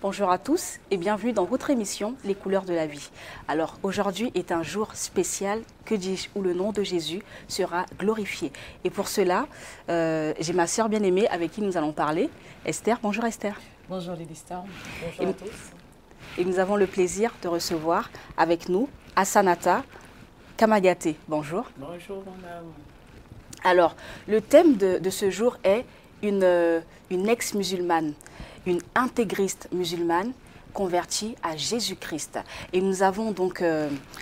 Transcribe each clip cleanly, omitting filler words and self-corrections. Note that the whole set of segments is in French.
Bonjour à tous et bienvenue dans votre émission Les couleurs de la vie. Alors aujourd'hui est un jour spécial, que dis-je, où le nom de Jésus sera glorifié. Et pour cela, j'ai ma sœur bien-aimée avec qui nous allons parler, Esther. Bonjour Esther. Bonjour Lydistan, bonjour à tous. Et nous avons le plaisir de recevoir avec nous Assanata Kamagaté. Bonjour. Bonjour madame. Alors, le thème de ce jour est une ex-musulmane, une intégriste musulmane convertie à Jésus-Christ. Et nous avons donc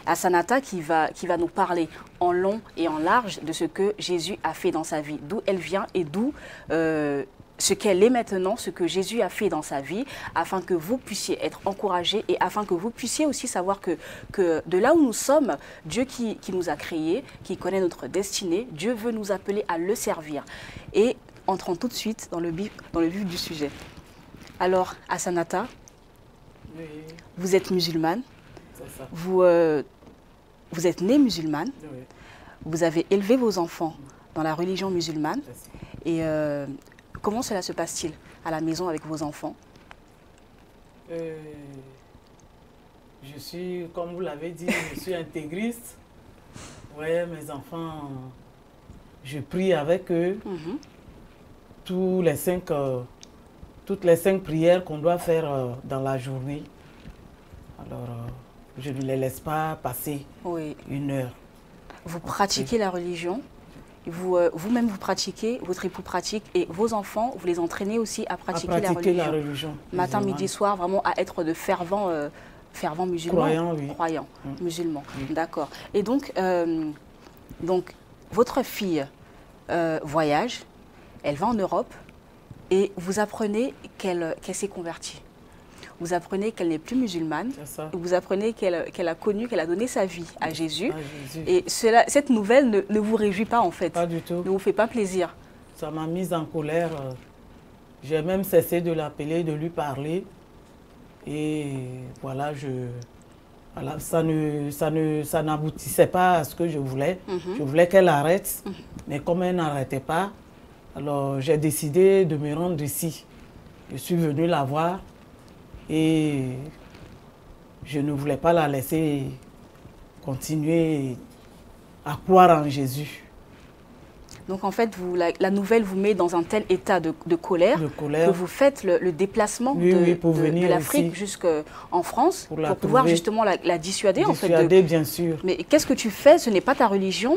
Assanata qui va nous parler en long et en large de ce que Jésus a fait dans sa vie, d'où elle vient et d'où ce qu'elle est maintenant, ce que Jésus a fait dans sa vie, afin que vous puissiez être encouragés et afin que vous puissiez aussi savoir que de là où nous sommes, Dieu qui nous a créés, qui connaît notre destinée, Dieu veut nous appeler à le servir. Et entrons tout de suite dans le vif du sujet. Alors, Assanata, Oui, vous êtes musulmane, c'est ça. vous êtes née musulmane, Oui, vous avez élevé vos enfants dans la religion musulmane. c'est ça. Et comment cela se passe-t-il à la maison avec vos enfants? Je suis, comme vous l'avez dit, je suis intégriste. Oui, mes enfants, je prie avec eux Mhm. toutes les 5 prières qu'on doit faire dans la journée. Alors, je ne les laisse pas passer Oui. 1 heure. Vous pratiquez la religion, vous-même vous pratiquez, votre époux pratique et vos enfants, vous les entraînez aussi à À pratiquer pratiquer la la religion. religion. Matin, musulmane. midi, soir, vraiment à être de fervents musulmans. Croyants, oui. Croyants, Mm. musulmans. Mm. D'accord. Et donc, votre fille voyage, elle va en Europe et vous apprenez qu'elle s'est convertie. Vous apprenez qu'elle n'est plus musulmane. C'est ça. Vous apprenez qu'elle a donné sa vie à Jésus. Ah, Jésus. Et cette nouvelle ne vous réjouit pas en fait, Pas du tout. ne vous fait pas plaisir. Ça m'a mise en colère. J'ai même cessé de l'appeler, de lui parler. Et voilà, ça n'aboutissait pas à ce que je voulais. Je voulais qu'elle arrête. Mais comme elle n'arrêtait pas, alors j'ai décidé de me rendre ici. Je suis venue la voir et je ne voulais pas la laisser continuer à croire en Jésus. Donc en fait, la nouvelle vous met dans un tel état de colère, De colère. que vous faites le déplacement Oui, pour venir de l'Afrique ici. jusqu'en France Pour la pouvoir trouver. justement la dissuader en fait. Dissuader, bien sûr. Mais qu'est-ce que tu fais? Ce n'est pas ta religion.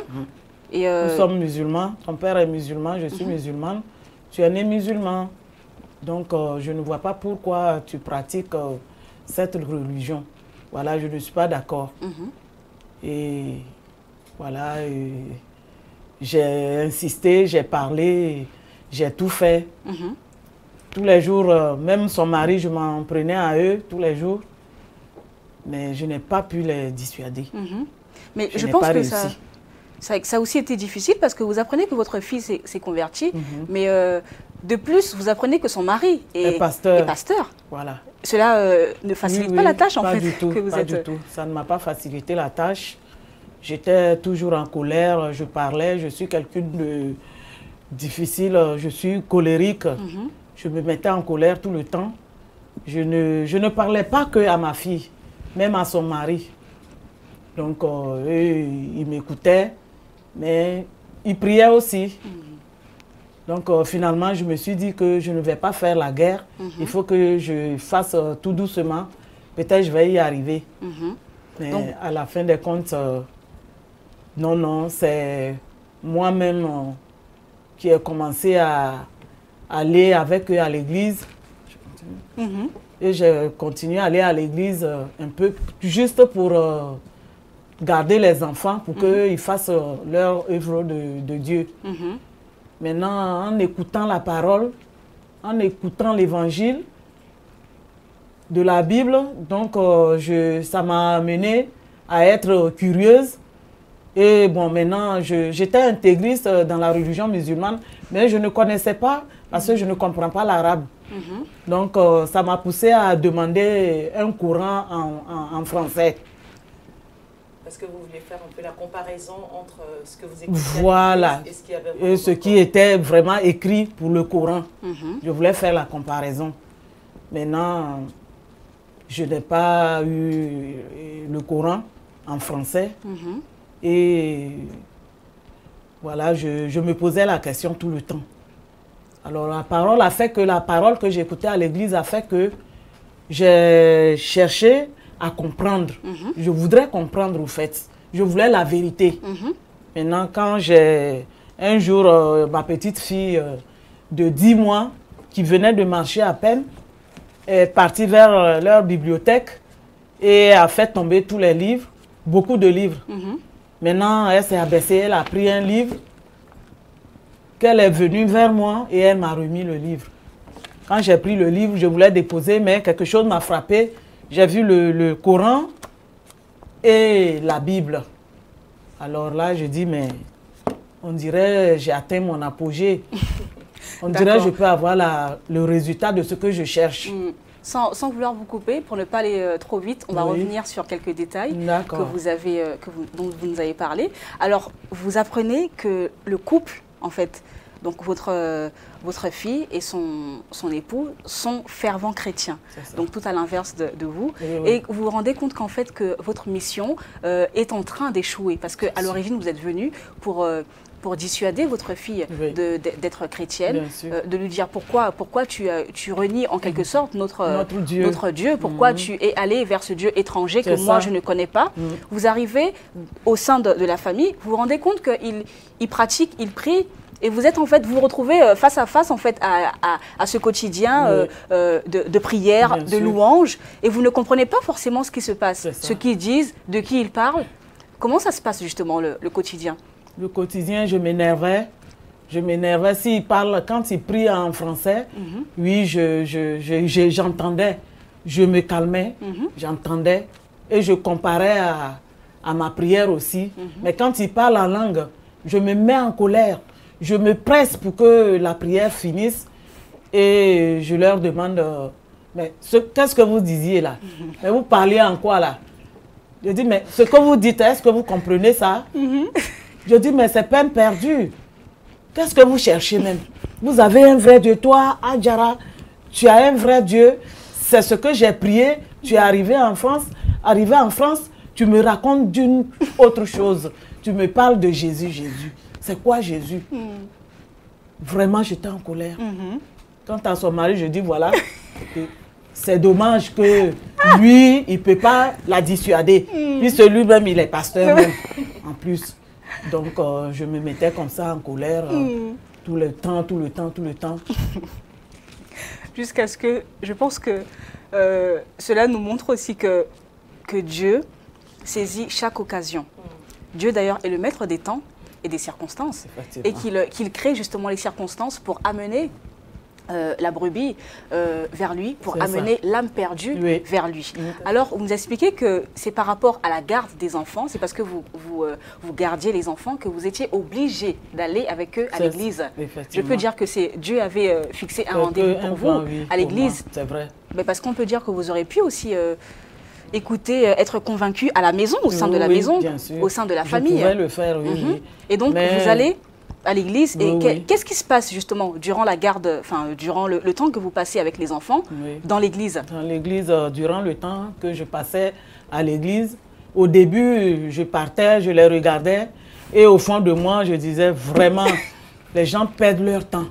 Et Nous sommes musulmans, ton père est musulman, je suis musulmane, tu es né musulman. Donc je ne vois pas pourquoi tu pratiques cette religion. Voilà, je ne suis pas d'accord. Et voilà, j'ai insisté, j'ai parlé, j'ai tout fait. Tous les jours, même son mari, je m'en prenais à eux tous les jours. Mais je n'ai pas pu les dissuader. Mais Je je n'ai pense pas que réussi. ça a aussi été difficile parce que vous apprenez que votre fille s'est convertie, mais de plus, vous apprenez que son mari est pasteur. Voilà. Cela ne facilite Oui, pas oui, la tâche en pas fait du tout, que vous pas êtes. du tout. Ça ne m'a pas facilité la tâche. J'étais toujours en colère, je parlais, je suis quelqu'un de difficile, je suis colérique. Je me mettais en colère tout le temps. Je ne parlais pas que à ma fille, même à son mari. Donc, eux, ils m'écoutaient, mais ils priaient aussi. Donc, finalement, je me suis dit que je ne vais pas faire la guerre. Il faut que je fasse tout doucement. Peut-être je vais y arriver. Mais Donc, à la fin des comptes, non, c'est moi-même qui ai commencé à aller avec eux à l'église. Et j'ai continué à aller à l'église un peu, juste pour garder les enfants, pour qu'ils fassent leur œuvre de Dieu. Maintenant, en écoutant la parole, en écoutant l'évangile de la Bible, donc ça m'a amené à être curieuse. Et bon, maintenant, j'étais intégriste dans la religion musulmane, mais je ne connaissais pas parce que je ne comprends pas l'arabe. Donc, ça m'a poussé à demander un courant en français. Parce que vous voulez faire un peu la comparaison entre ce que vous écoutiez Voilà. et ce qui avait Et ce qui était vraiment écrit pour le Coran. Je voulais faire la comparaison. Maintenant, je n'ai pas eu le Coran en français. Et voilà, je me posais la question tout le temps. Alors la parole a fait que la parole que j'écoutais à l'église a fait que j'ai cherché à comprendre. Je voudrais comprendre au fait. Je voulais la vérité. Maintenant, quand j'ai un jour ma petite fille de 10 mois qui venait de marcher à peine est partie vers leur bibliothèque et a fait tomber tous les livres, beaucoup de livres. Maintenant, elle s'est abaissée, elle a pris un livre, qu'elle est venue vers moi et elle m'a remis le livre. Quand j'ai pris le livre, je voulais déposer, mais quelque chose m'a frappé. J'ai vu le Coran et la Bible. Alors là, je dis, mais on dirait j'ai atteint mon apogée. On dirait que je peux avoir le résultat de ce que je cherche. Sans vouloir vous couper, pour ne pas aller trop vite, on va revenir sur quelques détails dont vous nous avez parlé. Alors, vous apprenez que le couple, en fait, donc votre fille et son époux sont fervents chrétiens, donc tout à l'inverse de vous. Et vous vous rendez compte qu'en fait, que votre mission est en train d'échouer, parce qu'à l'origine, vous êtes venu pour dissuader votre fille d'être chrétienne, de lui dire pourquoi tu renies en quelque sorte notre Dieu, pourquoi tu es allé vers ce Dieu étranger que moi je ne connais pas. Vous arrivez au sein de la famille, vous vous rendez compte qu'il pratique, il prie, et vous êtes en fait, vous vous retrouvez face à face en fait à ce quotidien de prière, de louange, et vous ne comprenez pas forcément ce qui se passe, ce qu'ils disent, de qui ils parlent. Comment ça se passe justement le quotidien? Le quotidien, je m'énervais. S'il parle, quand il prie en français, oui, j'entendais. Je me calmais, j'entendais. Et je comparais à ma prière aussi. Mais quand il parle en langue, je me mets en colère. Je me presse pour que la prière finisse. Et je leur demande, mais qu'est-ce que vous disiez là? Mais vous parliez en quoi là? Je dis, mais ce que vous dites, est-ce que vous comprenez ça? Je dis, mais c'est peine perdue. Qu'est-ce que vous cherchez même? Vous avez un vrai Dieu. Toi, Adjara, tu as un vrai Dieu. C'est ce que j'ai prié. Tu es arrivé en France. Arrivé en France, tu me racontes d'une autre chose. Tu me parles de Jésus, Jésus. C'est quoi Jésus? Vraiment, j'étais en colère. Quant à son mari, je dis, voilà, c'est dommage que lui, il ne peut pas la dissuader. Puis celui-même, il est pasteur même, en plus. Donc, je me mettais comme ça en colère tout le temps. Jusqu'à ce que, je pense que cela nous montre aussi que Dieu saisit chaque occasion. Dieu d'ailleurs est le maître des temps et des circonstances. Et qu'il crée justement les circonstances pour amener la brebis vers lui, pour amener l'âme perdue vers lui. Alors, vous nous expliquez que c'est par rapport à la garde des enfants, c'est parce que vous gardiez les enfants que vous étiez obligé d'aller avec eux à l'église. Je peux dire que Dieu avait fixé un rendez-vous pour vous à l'église. C'est vrai. Mais parce qu'on peut dire que vous aurez pu aussi écouter, être convaincu à la maison, au sein de la maison, au sein de la famille. Je pouvais le faire, oui. Et donc, vous allez à l'église, et qu'est-ce qui se passe justement durant la garde, enfin durant le temps que vous passez avec les enfants dans l'église? Dans l'église, durant le temps que je passais à l'église, au début, je partais, je les regardais, et au fond de moi, je disais vraiment, les gens perdent leur temps.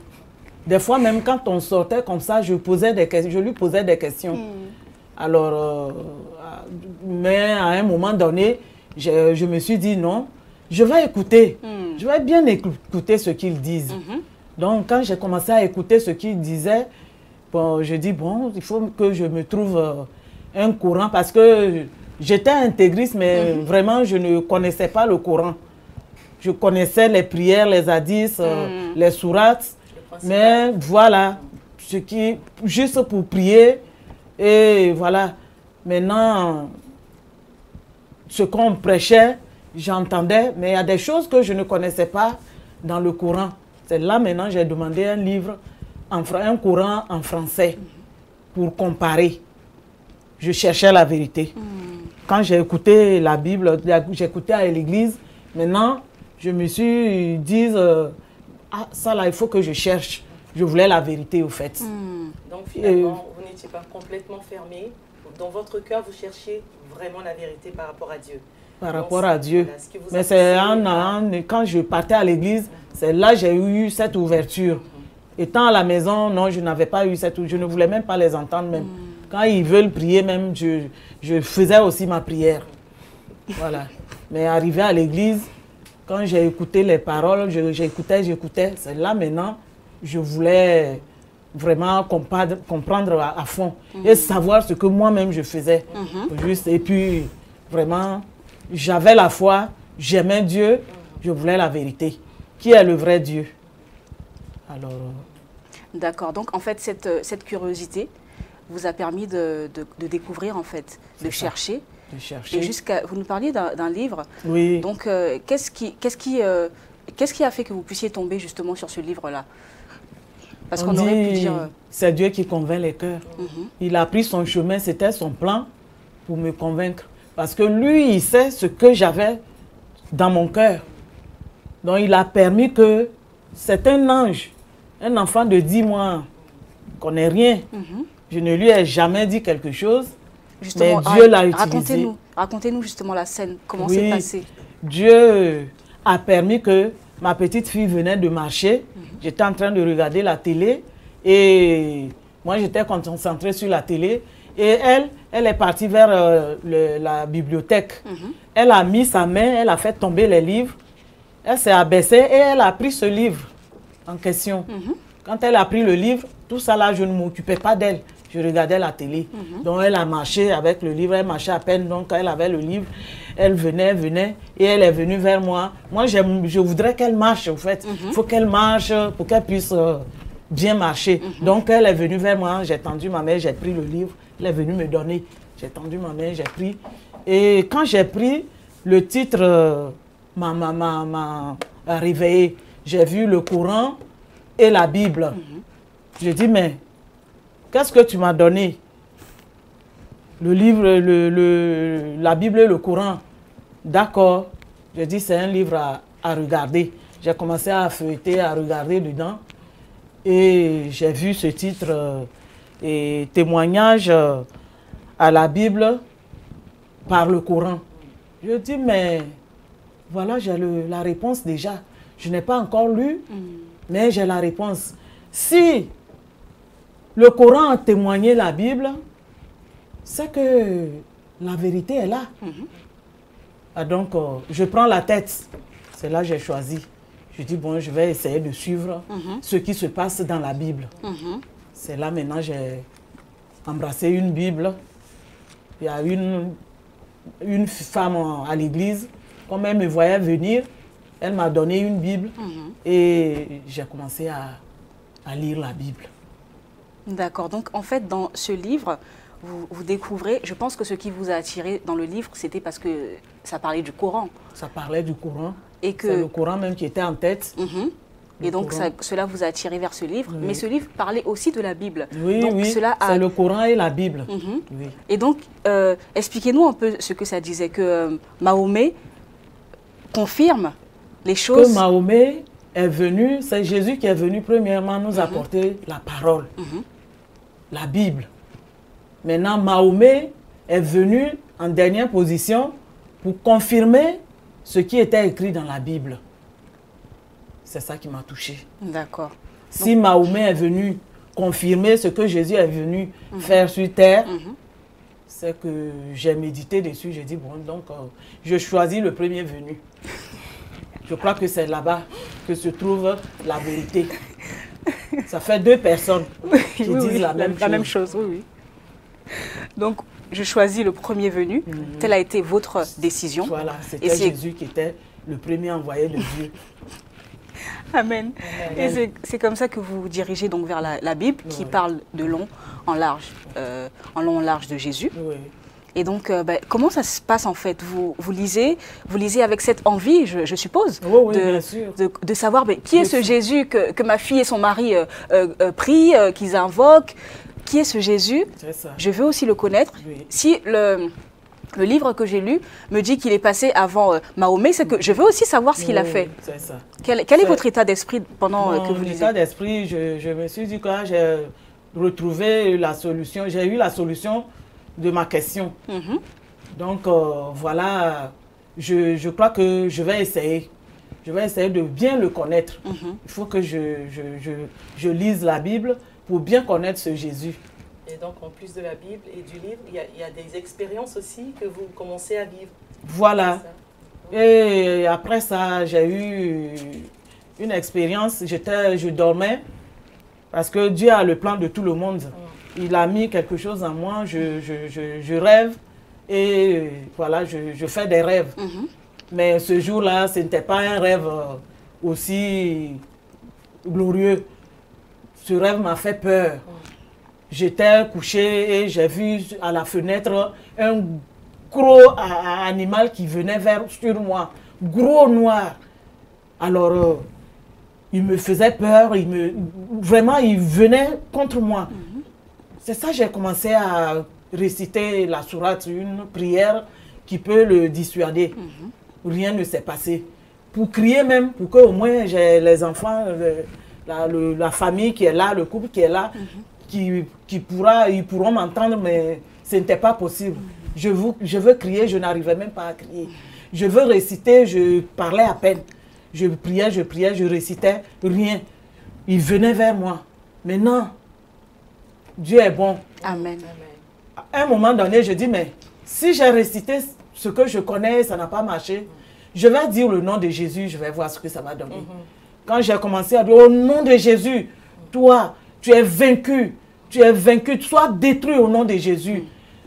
Des fois, même quand on sortait comme ça, je lui posais des questions. Alors, mais à un moment donné, je me suis dit non, je vais écouter. Je vais bien écouter ce qu'ils disent. Donc, quand j'ai commencé à écouter ce qu'ils disaient, bon, je dis, bon, il faut que je me trouve un courant parce que j'étais intégriste, mais vraiment, je ne connaissais pas le Coran. Je connaissais les prières, les hadiths, les sourates, mais voilà, juste pour prier. Et voilà, maintenant, ce qu'on prêchait, j'entendais, mais il y a des choses que je ne connaissais pas dans le Coran. C'est là maintenant j'ai demandé un livre, un Coran en français, pour comparer. Je cherchais la vérité. Quand j'ai écouté la Bible, j'écoutais à l'église, maintenant je me suis dit, ah ça là, il faut que je cherche. Je voulais la vérité au fait. Donc finalement, vous n'étiez pas complètement fermé, dans votre cœur, vous cherchiez vraiment la vérité par rapport à Dieu. Par rapport à Dieu. Voilà, ce qui vous a Mais c'est poussé quand je partais à l'église, c'est là que j'ai eu cette ouverture. Étant à la maison, non, je n'avais pas eu cette ouverture. Je ne voulais même pas les entendre même. Quand ils veulent prier même, je faisais aussi ma prière. Voilà. Mais arrivé à l'église, quand j'ai écouté les paroles, j'écoutais. C'est là maintenant, je voulais vraiment comprendre à fond et savoir ce que moi-même je faisais. Juste, et puis, vraiment, j'avais la foi, j'aimais Dieu, je voulais la vérité. Qui est le vrai Dieu? Alors... D'accord. Donc, en fait, cette curiosité vous a permis de découvrir, en fait, de chercher. De chercher. Et vous nous parliez d'un livre. Oui. Donc, qu'est-ce qui a fait que vous puissiez tomber justement sur ce livre-là? Parce qu'on aurait pu dire... C'est Dieu qui convainc les cœurs. Il a pris son chemin, c'était son plan pour me convaincre. Parce que lui, il sait ce que j'avais dans mon cœur. Donc, il a permis que c'est un ange, un enfant de 10 mois, ne connaît rien. Je ne lui ai jamais dit quelque chose, justement, mais Dieu l'a utilisé. Racontez-nous justement la scène, comment c'est passé. Dieu a permis que ma petite fille venait de marcher. J'étais en train de regarder la télé et moi j'étais concentrée sur la télé. Et elle est partie vers la bibliothèque. Elle a mis sa main, elle a fait tomber les livres. Elle s'est abaissée et elle a pris ce livre en question. Quand elle a pris le livre, tout ça là, je ne m'occupais pas d'elle. Je regardais la télé. Donc elle a marché avec le livre, elle marchait à peine. Donc elle avait le livre, elle venait et elle est venue vers moi. Moi, je voudrais qu'elle marche en fait. Il faut qu'elle marche pour qu'elle puisse bien marcher. Donc elle est venue vers moi, j'ai tendu ma main, j'ai pris le livre. Elle est venue me donner. J'ai tendu ma main, j'ai pris. Et quand j'ai pris, le titre m'a réveillé. J'ai vu le Coran et la Bible. J'ai dit, mais qu'est-ce que tu m'as donné? Le livre, la Bible et le Coran. D'accord. J'ai dit, c'est un livre à regarder. J'ai commencé à feuilleter, à regarder dedans. Et j'ai vu ce titre... et témoignage à la Bible par le Coran. Je dis, mais voilà, j'ai la réponse déjà. Je n'ai pas encore lu, mais j'ai la réponse. Si le Coran a témoigné la Bible, c'est que la vérité est là. Ah, donc, je prends la tête. C'est là que j'ai choisi. Je dis, bon, je vais essayer de suivre ce qui se passe dans la Bible. C'est là maintenant j'ai embrassé une Bible. Il y a une femme à l'église, comme elle me voyait venir, elle m'a donné une Bible et j'ai commencé à lire la Bible. D'accord. Donc en fait, dans ce livre, vous découvrez, je pense que ce qui vous a attiré dans le livre, c'était parce que ça parlait du Coran. Ça parlait du Coran. Et que... c'est le Coran même qui était en tête. Et donc, cela vous a attiré vers ce livre. Mais ce livre parlait aussi de la Bible. Oui, donc, c'est le Coran et la Bible. Oui. Et donc, expliquez-nous un peu ce que ça disait, que Mahomet confirme les choses. Que Mahomet est venu, c'est Jésus qui est venu premièrement nous apporter la parole, la Bible. Maintenant, Mahomet est venu en dernière position pour confirmer ce qui était écrit dans la Bible. C'est ça qui m'a touché. D'accord. Si Mahomet est venu confirmer ce que Jésus est venu faire sur terre, c'est que j'ai médité dessus. J'ai dit, bon, donc, je choisis le premier venu. Je crois que c'est là-bas que se trouve la vérité. Ça fait deux personnes qui disent la même chose. Oui, oui. Donc, je choisis le premier venu. Telle a été votre décision. Voilà, c'était Jésus qui était le premier envoyé de Dieu. Amen. Et c'est comme ça que vous vous dirigez donc vers la Bible qui parle de long en large de Jésus. Oui. Et donc, comment ça se passe en fait? Vous lisez avec cette envie, je suppose, bien sûr. de savoir qui est ce Jésus que ma fille et son mari prient, qu'ils invoquent. Qui est ce Jésus? Ça. Je veux aussi le connaître. Oui. Si le livre que j'ai lu me dit qu'il est passé avant Mahomet, c'est que je veux aussi savoir ce qu'il a fait. C'est ça. Quel est votre état d'esprit pendant que vous lisez? Mon état d'esprit, je me suis dit que j'ai retrouvé la solution. J'ai eu la solution de ma question. Donc, voilà, je crois que je vais essayer. Je vais essayer de bien le connaître. Il faut que je lise la Bible pour bien connaître ce Jésus. Et donc, en plus de la Bible et du livre, il y a des expériences aussi que vous commencez à vivre. Voilà. Et après ça, j'ai eu une expérience. Je dormais parce que Dieu a le plan de tout le monde. Il a mis quelque chose en moi. Je rêve et voilà, je fais des rêves. Mais ce jour-là, ce n'était pas un rêve aussi glorieux. Ce rêve m'a fait peur. J'étais couché et j'ai vu à la fenêtre un gros animal qui venait sur moi. Gros noir. Alors, il me faisait peur. Vraiment, il venait contre moi. C'est ça que j'ai commencé à réciter la sourate, une prière qui peut le dissuader. Rien ne s'est passé. Pour crier même, pour qu'au moins j'ai les enfants, la famille qui est là, le couple qui est là, ils pourront m'entendre, mais ce n'était pas possible. Je veux crier, je n'arrivais même pas à crier. Je veux réciter, je parlais à peine. Je priais, je récitais, rien. Il venait vers moi. Maintenant, Dieu est bon. Amen. À un moment donné, je dis, mais si j'ai récité ce que je connais, ça n'a pas marché, je vais dire le nom de Jésus, je vais voir ce que ça va donner. Quand j'ai commencé à dire, au nom de Jésus, toi, tu es vaincu, sois détruit au nom de Jésus,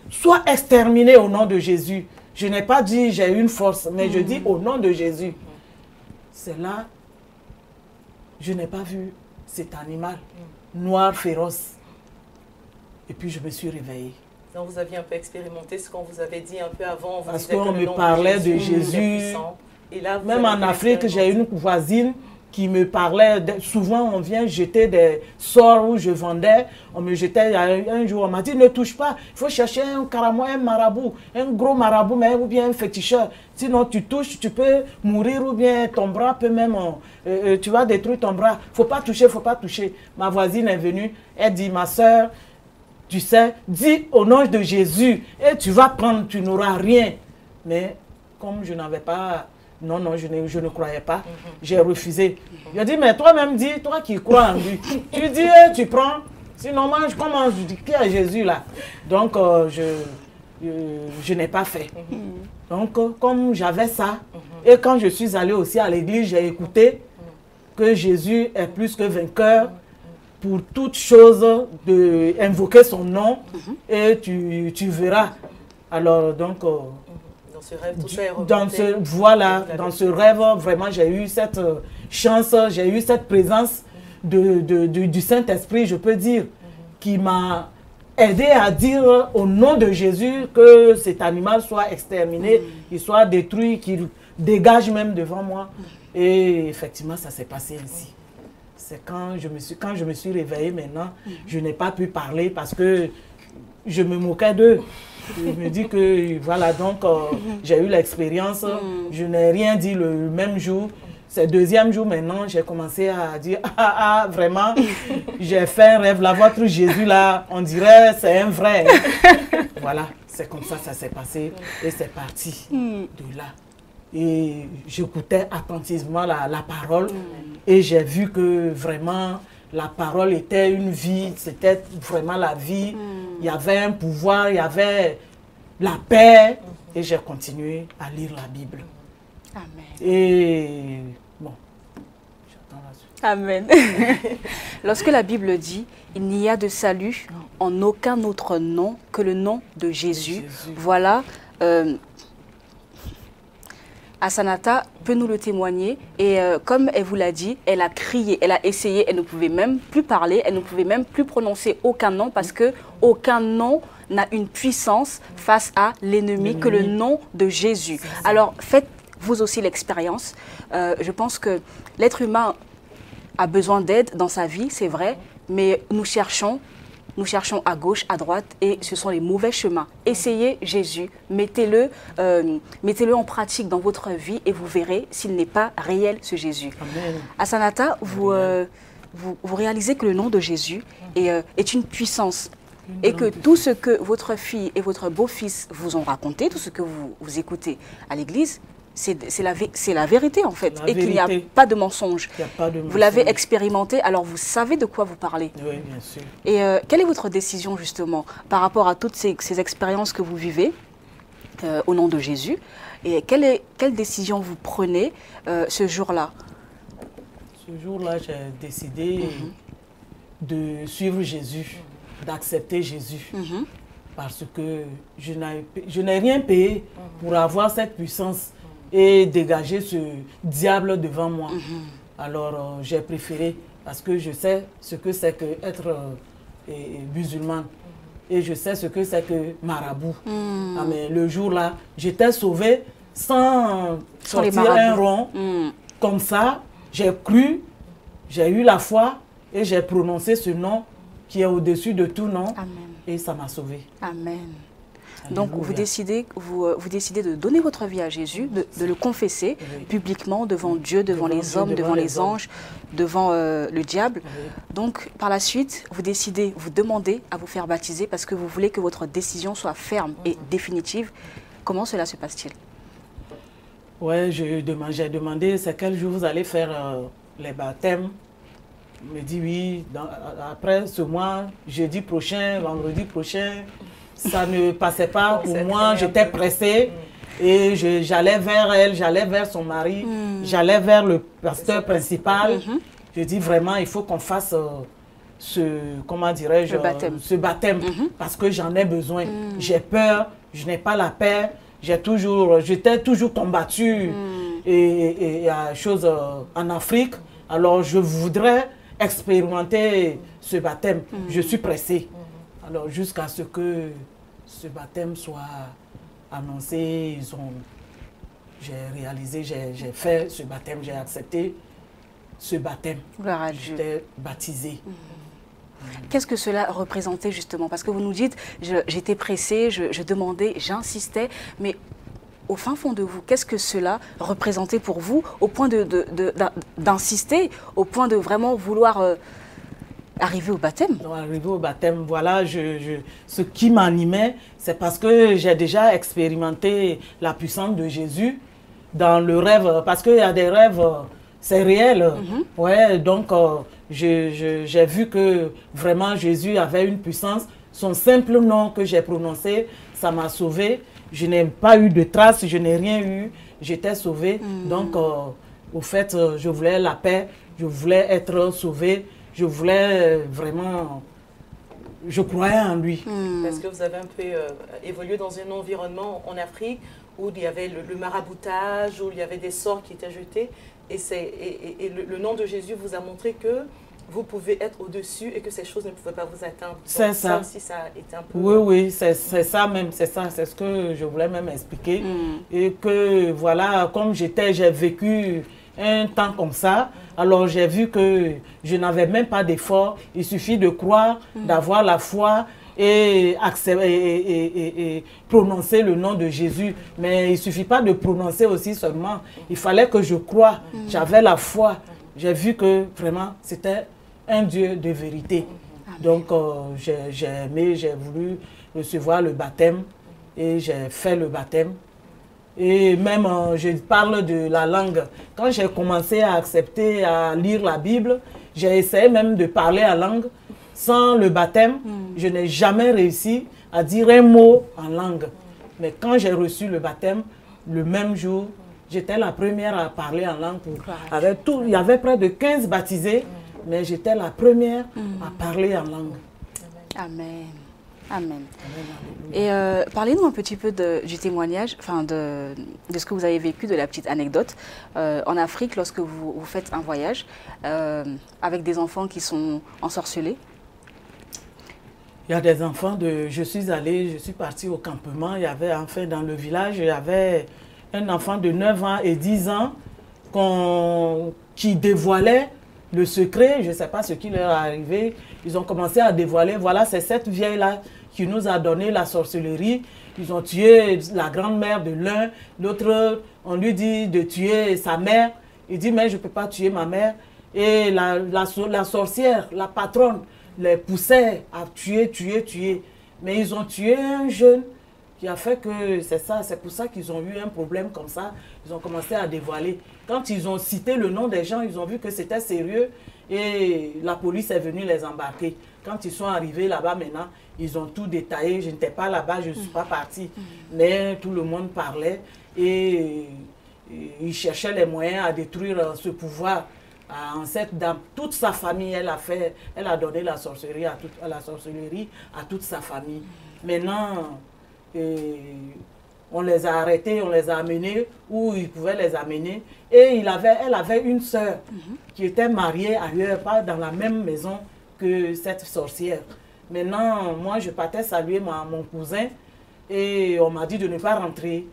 sois exterminé au nom de Jésus. Je n'ai pas dit j'ai une force, mais je dis au nom de Jésus. C'est là, je n'ai pas vu cet animal noir, féroce. Et puis je me suis réveillée. Donc vous aviez un peu expérimenté ce qu'on vous avait dit un peu avant. Parce qu'on me parlait de Jésus. Et là, même en Afrique, j'ai une voisine qui me parlait. Souvent, on vient jeter des sorts où je vendais. On me jetait un jour, on m'a dit ne touche pas. Il faut chercher un caramo, un marabout, un gros marabout, mais, ou bien un féticheur. Sinon, tu touches, tu peux mourir ou bien ton bras peut même. Tu vas détruire ton bras. Il ne faut pas toucher, il ne faut pas toucher. Ma voisine est venue. Elle dit ma soeur, tu sais, dis au nom de Jésus et tu vas prendre, tu n'auras rien. Mais comme je n'avais pas, non, je ne croyais pas, j'ai refusé. J'ai dit, mais toi-même dis, toi qui crois en lui, tu dis, tu prends, sinon moi, comment je dis, qui est Jésus là? Donc, je n'ai pas fait. Donc, comme j'avais ça, et quand je suis allée aussi à l'église, j'ai écouté que Jésus est plus que vainqueur. Pour toute chose, invoquer son nom et tu verras. Alors, donc, dans ce rêve, tout ça est remonté. Dans ce rêve, vraiment, j'ai eu cette chance, j'ai eu cette présence du Saint-Esprit, je peux dire, qui m'a aidé à dire au nom de Jésus que cet animal soit exterminé, qu'il soit détruit, qu'il dégage même devant moi. Et effectivement, ça s'est passé ainsi. C'est quand je me suis réveillée maintenant, je n'ai pas pu parler parce que je me moquais d'eux. Je me dis que voilà, donc j'ai eu l'expérience, je n'ai rien dit le même jour. C'est le deuxième jour maintenant, j'ai commencé à dire, vraiment, j'ai fait un rêve, là, votre Jésus là, on dirait c'est un vrai. Voilà, c'est comme ça s'est passé et c'est parti de là. Et j'écoutais attentivement la parole et j'ai vu que vraiment la parole était une vie, c'était vraiment la vie. Il y avait un pouvoir, il y avait la paix et j'ai continué à lire la Bible. Amen. Et bon, j'attends la suite. Amen. Lorsque la Bible dit « Il n'y a de salut en aucun autre nom que le nom de Jésus », voilà... Asanata peut nous le témoigner et comme elle vous l'a dit, elle a crié, elle a essayé, elle ne pouvait même plus parler, elle ne pouvait même plus prononcer aucun nom parce que aucun nom n'a une puissance face à l'ennemi que le nom de Jésus. Alors faites vous aussi l'expérience. Je pense que l'être humain a besoin d'aide dans sa vie, c'est vrai, mais nous cherchons à gauche, à droite, et ce sont les mauvais chemins. Essayez Jésus, mettez-le en pratique dans votre vie et vous verrez s'il n'est pas réel ce Jésus. Amen. Asanata, vous réalisez que le nom de Jésus est une puissance. et que tout ce que votre fille et votre beau-fils vous ont raconté, tout ce que vous écoutez à l'église, c'est la vérité en fait, et qu'il n'y a pas de mensonge. Vous l'avez expérimenté, alors vous savez de quoi vous parlez. Oui, bien sûr. Et quelle est votre décision justement par rapport à toutes ces expériences que vous vivez au nom de Jésus? Et quelle décision vous prenez ce jour-là? Ce jour-là, j'ai décidé de suivre Jésus, d'accepter Jésus. Parce que je n'ai rien payé pour avoir cette puissance et dégager ce diable devant moi. Alors, j'ai préféré, parce que je sais ce que c'est qu'être musulman. Et je sais ce que c'est que marabout. Ah, mais le jour-là, j'étais sauvée sans sortir un rond. Comme ça, j'ai cru, j'ai eu la foi et j'ai prononcé ce nom qui est au-dessus de tout nom. Amen. Et ça m'a sauvée. Amen. Alléluia. Donc vous décidez de donner votre vie à Jésus, de le confesser publiquement devant Dieu, devant les hommes, devant les anges, devant le diable. Donc par la suite, vous demandez à vous faire baptiser parce que vous voulez que votre décision soit ferme et définitive. Comment cela se passe-t-il? Oui, j'ai demandé c'est quel jour vous allez faire les baptêmes. Il me dit oui, après ce mois, jeudi prochain, vendredi prochain. Ça ne passait pas pour moi, j'étais pressée et j'allais vers elle, j'allais vers son mari, j'allais vers le pasteur principal. Je dis vraiment, il faut qu'on fasse ce baptême parce que j'en ai besoin. J'ai peur, je n'ai pas la paix, j'étais toujours combattue et à chose en Afrique. Alors je voudrais expérimenter ce baptême. Je suis pressée. Alors jusqu'à ce que ce baptême soit annoncé, j'ai réalisé, j'ai fait ce baptême, j'ai accepté ce baptême. J'étais baptisée. Qu'est-ce que cela représentait justement? Parce que vous nous dites, j'étais pressée, je demandais, j'insistais, mais au fin fond de vous, qu'est-ce que cela représentait pour vous au point d'insister, au point de vraiment vouloir arriver au baptême? Non, arriver au baptême, voilà, ce qui m'animait, c'est parce que j'ai déjà expérimenté la puissance de Jésus dans le rêve, parce qu'il y a des rêves, c'est réel. Ouais, donc j'ai vu que vraiment Jésus avait une puissance. Son simple nom que j'ai prononcé, ça m'a sauvée. Je n'ai pas eu de traces, je n'ai rien eu, j'étais sauvée. Donc, au fait, je voulais la paix, je voulais être sauvée. Je voulais vraiment, je croyais en lui. Parce que vous avez un peu évolué dans un environnement en Afrique où il y avait le maraboutage, où il y avait des sorts qui étaient jetés. Et le nom de Jésus vous a montré que vous pouvez être au-dessus et que ces choses ne pouvaient pas vous atteindre. C'est ça. Ça aussi, ça a été un peu... Oui, c'est ça même, c'est ça, c'est ce que je voulais même expliquer. Et que voilà, comme j'ai vécu un temps comme ça, alors j'ai vu que je n'avais même pas d'effort. Il suffit de croire, d'avoir la foi et prononcer le nom de Jésus. Mais il ne suffit pas de prononcer aussi seulement. Il fallait que je croie. J'avais la foi. J'ai vu que vraiment c'était un Dieu de vérité. Donc j'ai aimé, j'ai voulu recevoir le baptême et j'ai fait le baptême. Et même, je parle de la langue. Quand j'ai commencé à accepter, à lire la Bible, j'ai essayé même de parler en langue. Sans le baptême, je n'ai jamais réussi à dire un mot en langue. Mais quand j'ai reçu le baptême, le même jour, j'étais la première à parler en langue. Il y avait près de 15 baptisés, mais j'étais la première à parler en langue. Amen. Amen. Et parlez-nous un petit peu du témoignage, enfin de ce que vous avez vécu, de la petite anecdote. En Afrique, lorsque vous faites un voyage avec des enfants qui sont ensorcelés. Il y a des enfants je suis partie au campement, il y avait enfin dans le village, il y avait un enfant de 9 ans et 10 ans qui dévoilait le secret, je ne sais pas ce qui leur est arrivé. Ils ont commencé à dévoiler, voilà, c'est cette vieille-là qui nous a donné la sorcellerie. Ils ont tué la grand-mère de l'un, l'autre, on lui dit de tuer sa mère. Il dit, mais je ne peux pas tuer ma mère. Et la sorcière, la patronne, les poussait à tuer. Mais ils ont tué un jeune qui a fait que c'est pour ça qu'ils ont eu un problème comme ça. Ils ont commencé à dévoiler. Quand ils ont cité le nom des gens, ils ont vu que c'était sérieux et la police est venue les embarquer. Quand ils sont arrivés là-bas maintenant, ils ont tout détaillé. Je n'étais pas là-bas, je ne suis pas partie. Mais tout le monde parlait et ils cherchaient les moyens à détruire ce pouvoir en cette dame. Toute sa famille, elle a donné la sorcellerie à toute sa famille. Maintenant, on les a arrêtés, on les a amenés où ils pouvaient les amener. Et elle avait une sœur qui était mariée ailleurs, pas dans la même maison que cette sorcière. Maintenant, moi, je partais saluer mon cousin et on m'a dit de ne pas rentrer.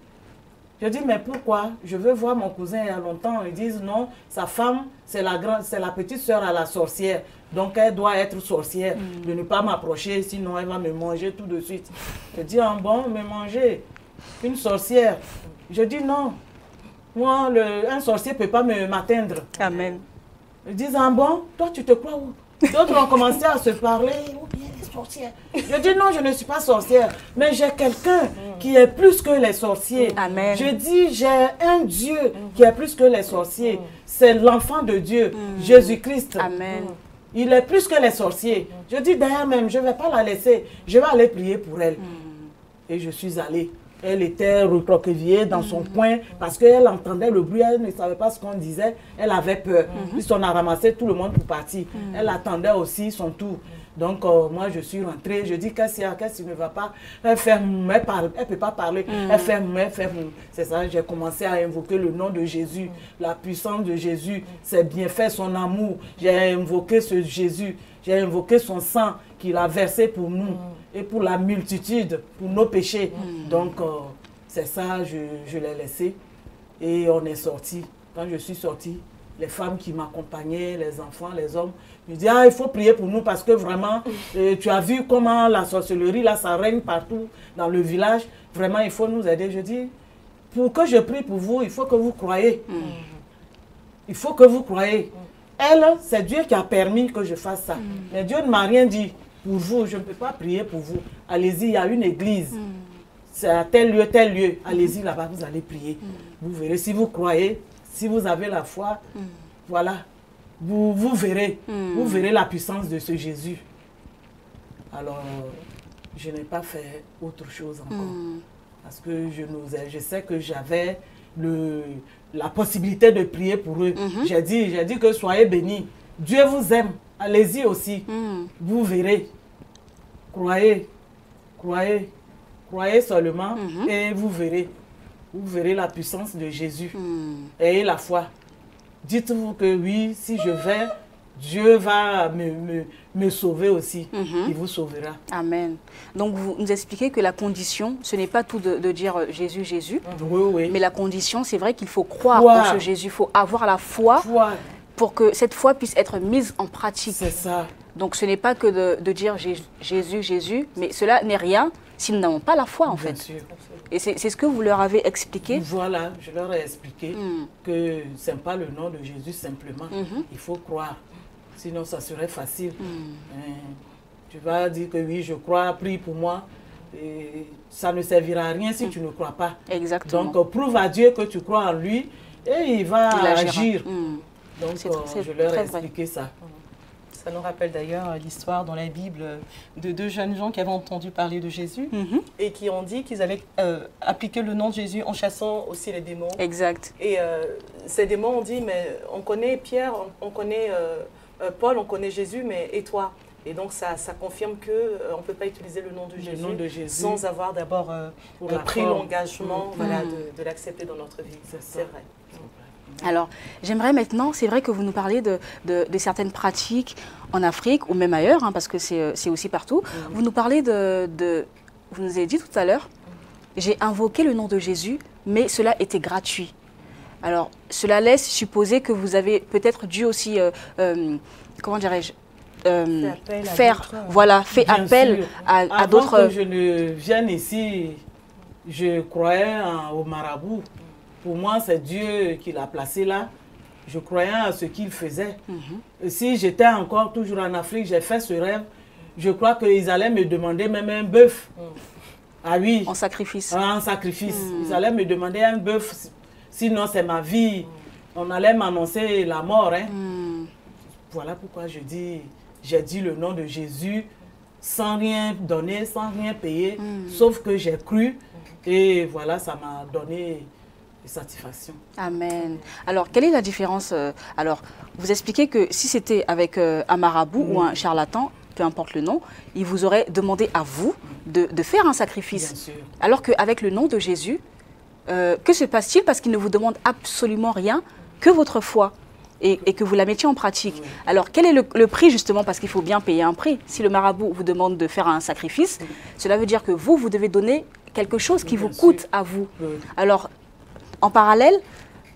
Je dis, mais pourquoi? Je veux voir mon cousin il y a longtemps. Ils disent, non, sa femme, c'est la petite sœur à la sorcière. Donc, elle doit être sorcière. De ne pas m'approcher, sinon elle va me manger tout de suite. Je dis, ah bon, me manger? Une sorcière? Je dis, non. Moi, un sorcier ne peut pas m'atteindre. Amen. Ils disent, ah bon, toi, tu te crois où? D'autres ont commencé à se parler. Oh bien, les sorcières. Je dis, non, je ne suis pas sorcière. Mais j'ai quelqu'un qui est plus que les sorciers. Amen. Je dis, j'ai un Dieu qui est plus que les sorciers. C'est l'enfant de Dieu, Jésus-Christ. Amen. Il est plus que les sorciers. Je dis, d'ailleurs même, je ne vais pas la laisser. Je vais aller prier pour elle. Et je suis allée. Elle était recroquevillée dans son coin parce qu'elle entendait le bruit, elle ne savait pas ce qu'on disait, elle avait peur. Puis on a ramassé tout le monde pour partir. Elle attendait aussi son tour. Donc moi je suis rentrée, je dis qu'est-ce qui ne va pas? Elle fait elle ne peut pas parler. Elle fait c'est ça, j'ai commencé à invoquer le nom de Jésus, la puissance de Jésus, ses bienfaits, son amour. J'ai invoqué ce Jésus, j'ai invoqué son sang qu'il a versé pour nous. Et pour la multitude, pour nos péchés. Donc, c'est ça, je l'ai laissé. Et on est sorti. Quand je suis sortie, les femmes qui m'accompagnaient, les enfants, les hommes, me disaient, ah, il faut prier pour nous parce que vraiment, tu as vu comment la sorcellerie, là, ça règne partout dans le village. Vraiment, il faut nous aider. Je dis, pour que je prie pour vous, il faut que vous croyez. Il faut que vous croyez. Elle, c'est Dieu qui a permis que je fasse ça. Mais Dieu ne m'a rien dit. Pour vous, je ne peux pas prier pour vous. Allez-y, il y a une église. C'est à tel lieu. Allez-y là-bas, vous allez prier. Vous verrez, si vous croyez, si vous avez la foi, voilà, vous verrez. Vous verrez la puissance de ce Jésus. Alors, je n'ai pas fait autre chose encore. Parce que je sais que j'avais la possibilité de prier pour eux. J'ai dit que soyez bénis. Dieu vous aime. Allez-y aussi. Vous verrez. Croyez. Croyez seulement et vous verrez. Vous verrez la puissance de Jésus. Ayez la foi. Dites-vous que oui, si je vais, Dieu va me sauver aussi. Il vous sauvera. Amen. Donc vous nous expliquez que la condition, ce n'est pas tout de dire Jésus, Jésus. Oui. Mais la condition, c'est vrai qu'il faut croire en ce Jésus. Il faut avoir la foi. Pour que cette foi puisse être mise en pratique. C'est ça. Donc ce n'est pas que de dire Jésus, Jésus, mais cela n'est rien si nous n'avons pas la foi en fait. Bien sûr. Et c'est ce que vous leur avez expliqué. Voilà, je leur ai expliqué que ce n'est pas le nom de Jésus simplement. Il faut croire, sinon ça serait facile. Tu vas dire que oui, je crois, prie pour moi. Et ça ne servira à rien si tu ne crois pas. Exactement. Donc prouve à Dieu que tu crois en lui et il va agir. Donc, je leur ai expliqué ça. Ça nous rappelle d'ailleurs l'histoire dans la Bible de deux jeunes gens qui avaient entendu parler de Jésus et qui ont dit qu'ils allaient appliquer le nom de Jésus en chassant aussi les démons. Exact. Et ces démons ont dit, mais on connaît Pierre, on connaît Paul, on connaît Jésus, mais et toi? Et donc ça confirme qu'on ne peut pas utiliser le nom de Jésus sans avoir d'abord pris l'engagement de l'accepter dans notre vie. C'est vrai. Alors, j'aimerais maintenant, c'est vrai que vous nous parlez de certaines pratiques en Afrique ou même ailleurs, parce que c'est aussi partout. Vous nous parlez vous nous avez dit tout à l'heure, j'ai invoqué le nom de Jésus, mais cela était gratuit. Alors, cela laisse supposer que vous avez peut-être dû aussi, comment dirais-je, fait appel à d'autres... Avant que je ne vienne ici, je croyais au marabout. Pour moi, c'est Dieu qui l'a placé là. Je croyais à ce qu'il faisait. Et si j'étais encore toujours en Afrique, j'ai fait ce rêve, je crois qu'ils allaient me demander même un bœuf. Ah oui. En sacrifice. En sacrifice. Ils allaient me demander un bœuf, sinon c'est ma vie. On allait m'annoncer la mort. Hein. Voilà pourquoi j'ai dit le nom de Jésus sans rien donner, sans rien payer, sauf que j'ai cru. Et voilà, ça m'a donné satisfaction. Amen. Alors, quelle est la différence? Alors, vous expliquez que si c'était avec un marabout ou un charlatan, peu importe le nom, il vous aurait demandé à vous de faire un sacrifice. Bien sûr. Alors qu'avec le nom de Jésus, que se passe-t-il? Parce qu'il ne vous demande absolument rien que votre foi et que vous la mettiez en pratique. Oui. Alors, quel est le prix justement? Parce qu'il faut bien payer un prix. Si le marabout vous demande de faire un sacrifice, cela veut dire que vous devez donner quelque chose qui vous coûte à vous. Alors, en parallèle,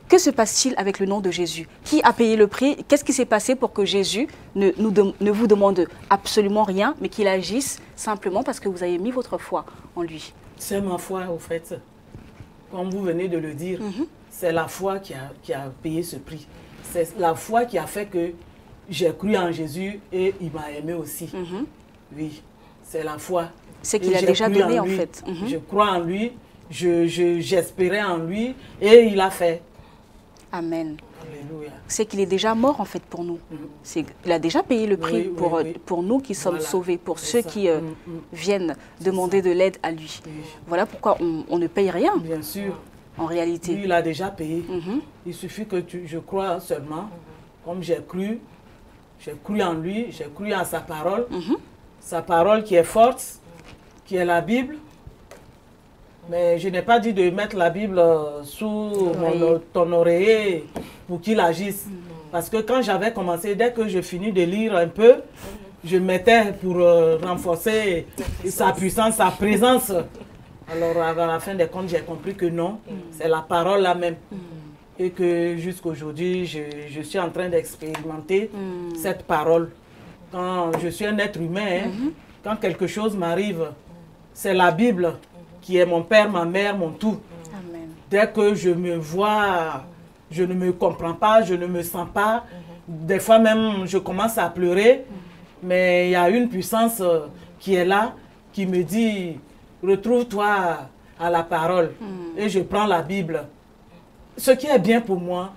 que se passe-t-il avec le nom de Jésus? Qui a payé le prix? Qu'est-ce qui s'est passé pour que Jésus ne vous demande absolument rien, mais qu'il agisse simplement parce que vous avez mis votre foi en lui? C'est ma foi, au fait. Comme vous venez de le dire, c'est la foi qui a payé ce prix. C'est la foi qui a fait que j'ai cru en Jésus et il m'a aimé aussi. Oui, c'est la foi. C'est qu'il a déjà donné en fait. Je crois en lui, j'espérais en lui et il a fait. Amen. Alléluia. C'est qu'il est déjà mort en fait pour nous. Il a déjà payé le prix pour nous qui sommes sauvés, pour ceux qui viennent demander de l'aide à lui. Voilà pourquoi on ne paye rien. Bien sûr. En réalité. Lui, il a déjà payé. Il suffit que je crois seulement. Comme j'ai cru en lui, j'ai cru en sa parole. Sa parole qui est forte, qui est la Bible. Mais je n'ai pas dit de mettre la Bible sous ton oreiller pour qu'il agisse. Parce que quand j'avais commencé, dès que je finis de lire un peu, je mettais pour renforcer sa puissance, sa présence. Alors à la fin des comptes, j'ai compris que non, c'est la parole là même. Et que jusqu'aujourd'hui, je suis en train d'expérimenter cette parole. Quand je suis un être humain, quand quelque chose m'arrive, c'est la Bible qui est mon père, ma mère, mon tout. Amen. Dès que je me vois, je ne me comprends pas, je ne me sens pas. Des fois même, je commence à pleurer. Mais il y a une puissance qui est là, qui me dit, retrouve-toi à la parole. Et je prends la Bible. Ce qui est bien pour moi,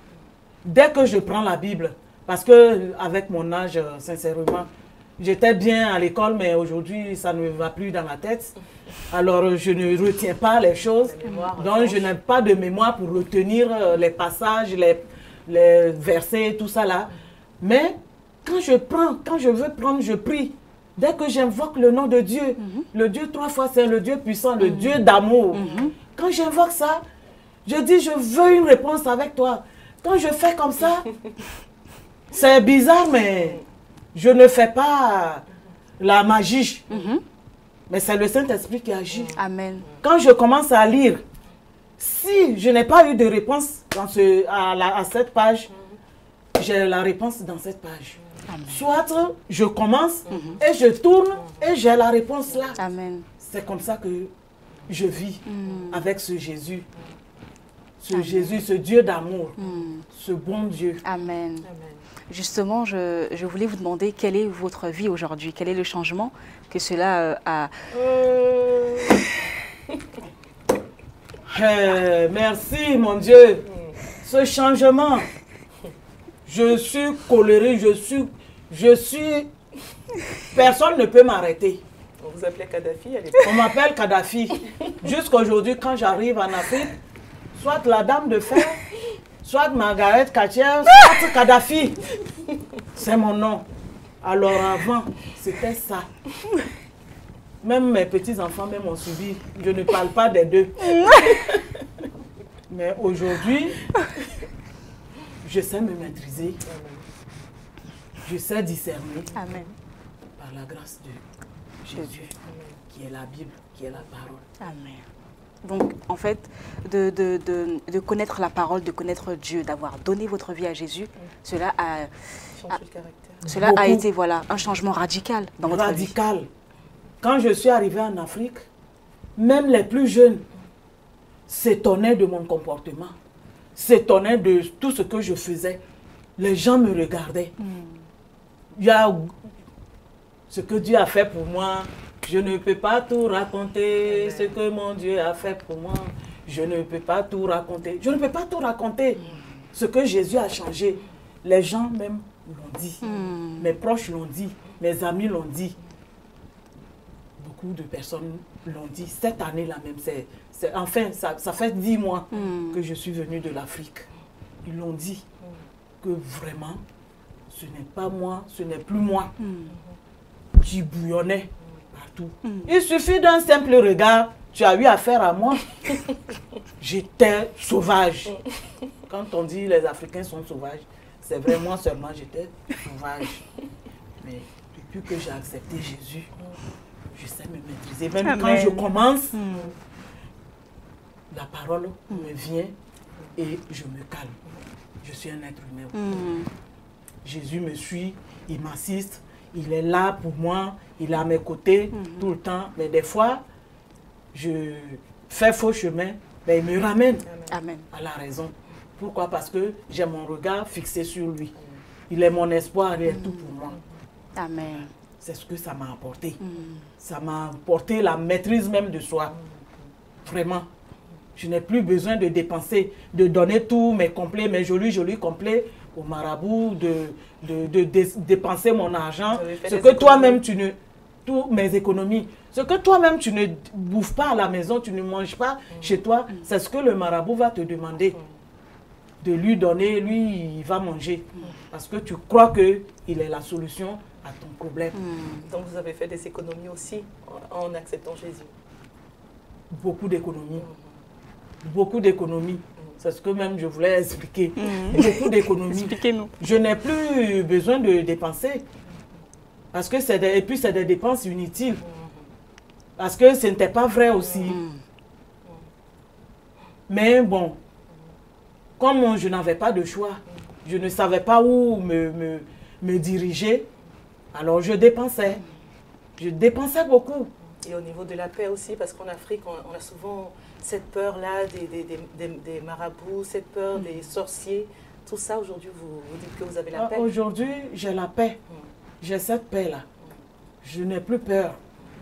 dès que je prends la Bible, parce que avec mon âge, sincèrement, j'étais bien à l'école, mais aujourd'hui, ça ne me va plus dans la tête. Alors, je ne retiens pas les choses. Donc, je n'ai pas de mémoire pour retenir les passages, les versets, tout ça là. Mais, quand je veux prendre, je prie. Dès que j'invoque le nom de Dieu, le Dieu 3 fois saint, le Dieu puissant, le Dieu d'amour. Quand j'invoque ça, je dis, je veux une réponse avec toi. Quand je fais comme ça, c'est bizarre, mais je ne fais pas la magie. Mais c'est le Saint-Esprit qui agit. Amen. Quand je commence à lire, si je n'ai pas eu de réponse à cette page, j'ai la réponse dans cette page. Amen. Soit je commence et je tourne et j'ai la réponse là. Amen. C'est comme ça que je vis avec ce Jésus. Ce Jésus, ce Dieu d'amour, ce bon Dieu. Amen. Justement, je voulais vous demander quelle est votre vie aujourd'hui, quel est le changement que cela a... Merci mon Dieu. Ce changement, je suis colérique, je suis... Personne ne peut m'arrêter. On vous appelait Kadhafi à l'époque. On m'appelle Kadhafi. Jusqu'aujourd'hui, quand j'arrive en Afrique, soit la dame de fer, soit Margaret Thatcher, soit Kadhafi. C'est mon nom. Alors avant, c'était ça. Même mes petits-enfants même ont suivi. Je ne parle pas des deux. Mais aujourd'hui, je sais me maîtriser. Je sais discerner. Amen. Par la grâce de Jésus, qui est la Bible, qui est la parole. Amen. Donc, en fait, de connaître la parole, de connaître Dieu, d'avoir donné votre vie à Jésus, cela a été voilà, un changement radical dans votre vie. Radical. Quand je suis arrivée en Afrique, même les plus jeunes s'étonnaient de mon comportement, s'étonnaient de tout ce que je faisais. les gens me regardaient. Il y a ce que Dieu a fait pour moi. Je ne peux pas tout raconter. Ce que mon Dieu a fait pour moi. Je ne peux pas tout raconter. Je ne peux pas tout raconter. Ce que Jésus a changé. Les gens même l'ont dit. Mes proches l'ont dit. Mes amis l'ont dit. Beaucoup de personnes l'ont dit. Cette année-là même, enfin, ça fait 10 mois que je suis venue de l'Afrique. Ils l'ont dit que vraiment, ce n'est pas moi, ce n'est plus moi qui bouillonnais partout. Il suffit d'un simple regard, tu as eu affaire à moi. J'étais sauvage. Quand on dit les Africains sont sauvages, c'est vrai, moi seulement j'étais sauvage. Mais depuis que j'ai accepté Jésus, je sais me maîtriser. Même Amen. quand je commence, la parole me vient et je me calme. Je suis un être humain. Jésus me suit, il m'assiste, il est là pour moi, il est à mes côtés tout le temps. Mais des fois, je fais faux chemin, mais il me ramène Amen. à la raison. Pourquoi? Parce que j'ai mon regard fixé sur lui. Il est mon espoir, il est tout pour moi. Amen. C'est ce que ça m'a apporté. Ça m'a apporté la maîtrise même de soi. Vraiment. Je n'ai plus besoin de dépenser, de donner tous mes complets, mes jolis complets au marabout, de dépenser mon argent. Ce que toi-même, tu ne... Toutes mes économies. Ce que toi-même, tu ne bouffes pas à la maison, tu ne manges pas chez toi, c'est ce que le marabout va te demander. De lui donner, lui, il va manger. Parce que tu crois qu'il est la solution à ton problème. Donc vous avez fait des économies aussi en acceptant Jésus. Beaucoup d'économies. Beaucoup d'économies. C'est ce que même je voulais expliquer. Beaucoup d'économies. Expliquez-nous. Je n'ai plus besoin de dépenser. Parce que c'est des dépenses inutiles. Parce que ce n'était pas vrai aussi. Mais bon, comme je n'avais pas de choix, je ne savais pas où me diriger, alors je dépensais. Je dépensais beaucoup. Et au niveau de la paix aussi, parce qu'en Afrique, on a souvent cette peur-là des marabouts, cette peur des sorciers. Tout ça, aujourd'hui, vous dites que vous avez la paix. Aujourd'hui, j'ai la paix. J'ai cette paix-là. Je n'ai plus peur.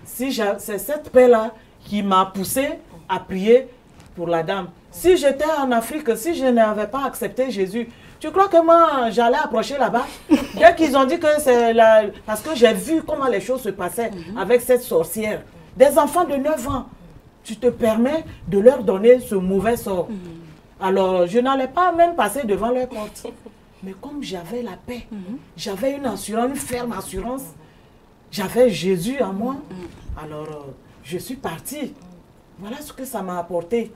C'est cette paix-là qui m'a poussé à prier pour la dame. Si j'étais en Afrique, si je n'avais pas accepté Jésus, tu crois que moi, j'allais approcher là-bas? Dès qu'ils ont dit que c'est la... Parce que j'ai vu comment les choses se passaient avec cette sorcière. Des enfants de 9 ans, tu te permets de leur donner ce mauvais sort. Alors, je n'allais pas même passer devant leur porte. Mais comme j'avais la paix, j'avais une assurance, une ferme assurance, j'avais Jésus en moi, alors je suis partie. Voilà ce que ça m'a apporté.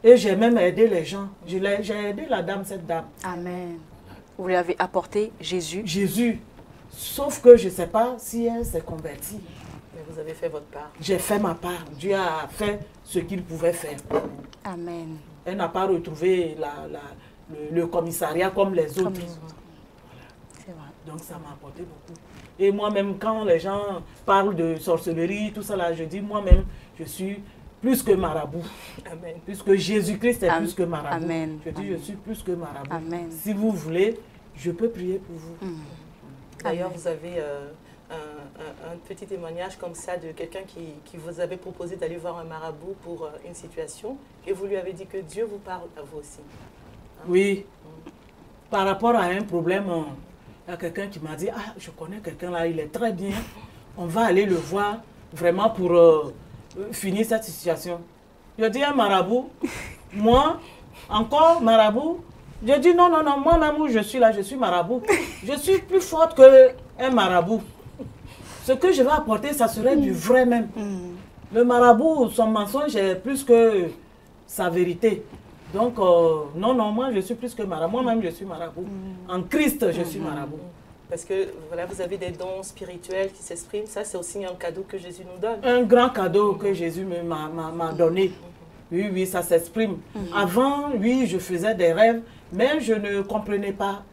Et j'ai même aidé les gens. J'ai aidé la dame, cette dame. Amen. Vous lui avez apporté Jésus. Jésus. Sauf que je ne sais pas si elle s'est convertie. Mais vous avez fait votre part. J'ai fait ma part. Dieu a fait ce qu'il pouvait faire. Amen. Elle n'a pas retrouvé le commissariat comme les autres. C'est vrai. Donc ça m'a apporté beaucoup. Et moi-même, quand les gens parlent de sorcellerie, tout ça là, je dis moi-même, je suis plus que marabout. Amen. Puisque Jésus-Christ est plus que marabout. Amen. Je dis, Amen. je suis plus que marabout. Amen. Si vous voulez, je peux prier pour vous. D'ailleurs, vous avez un petit témoignage comme ça de quelqu'un qui vous avait proposé d'aller voir un marabout pour une situation et vous lui avez dit que Dieu vous parle à vous aussi. Oui. Par rapport à un problème, il y a quelqu'un qui m'a dit, ah, je connais quelqu'un là, il est très bien. On va aller le voir vraiment pour finir cette situation. Je dis, un marabout, moi, encore marabout. Je dis, non, non, non, moi-même où je suis là, je suis marabout. Je suis plus forte qu'un marabout. Ce que je vais apporter, ça serait du vrai même. Le marabout, son mensonge est plus que sa vérité. Donc, non, non, moi, je suis plus que marabout. Moi-même, je suis marabout. En Christ, je suis marabout. Parce que voilà, vous avez des dons spirituels qui s'expriment. Ça, c'est aussi un cadeau que Jésus nous donne. Un grand cadeau que Jésus m'a donné. Oui, oui, ça s'exprime. Avant, oui, je faisais des rêves, mais je ne comprenais pas.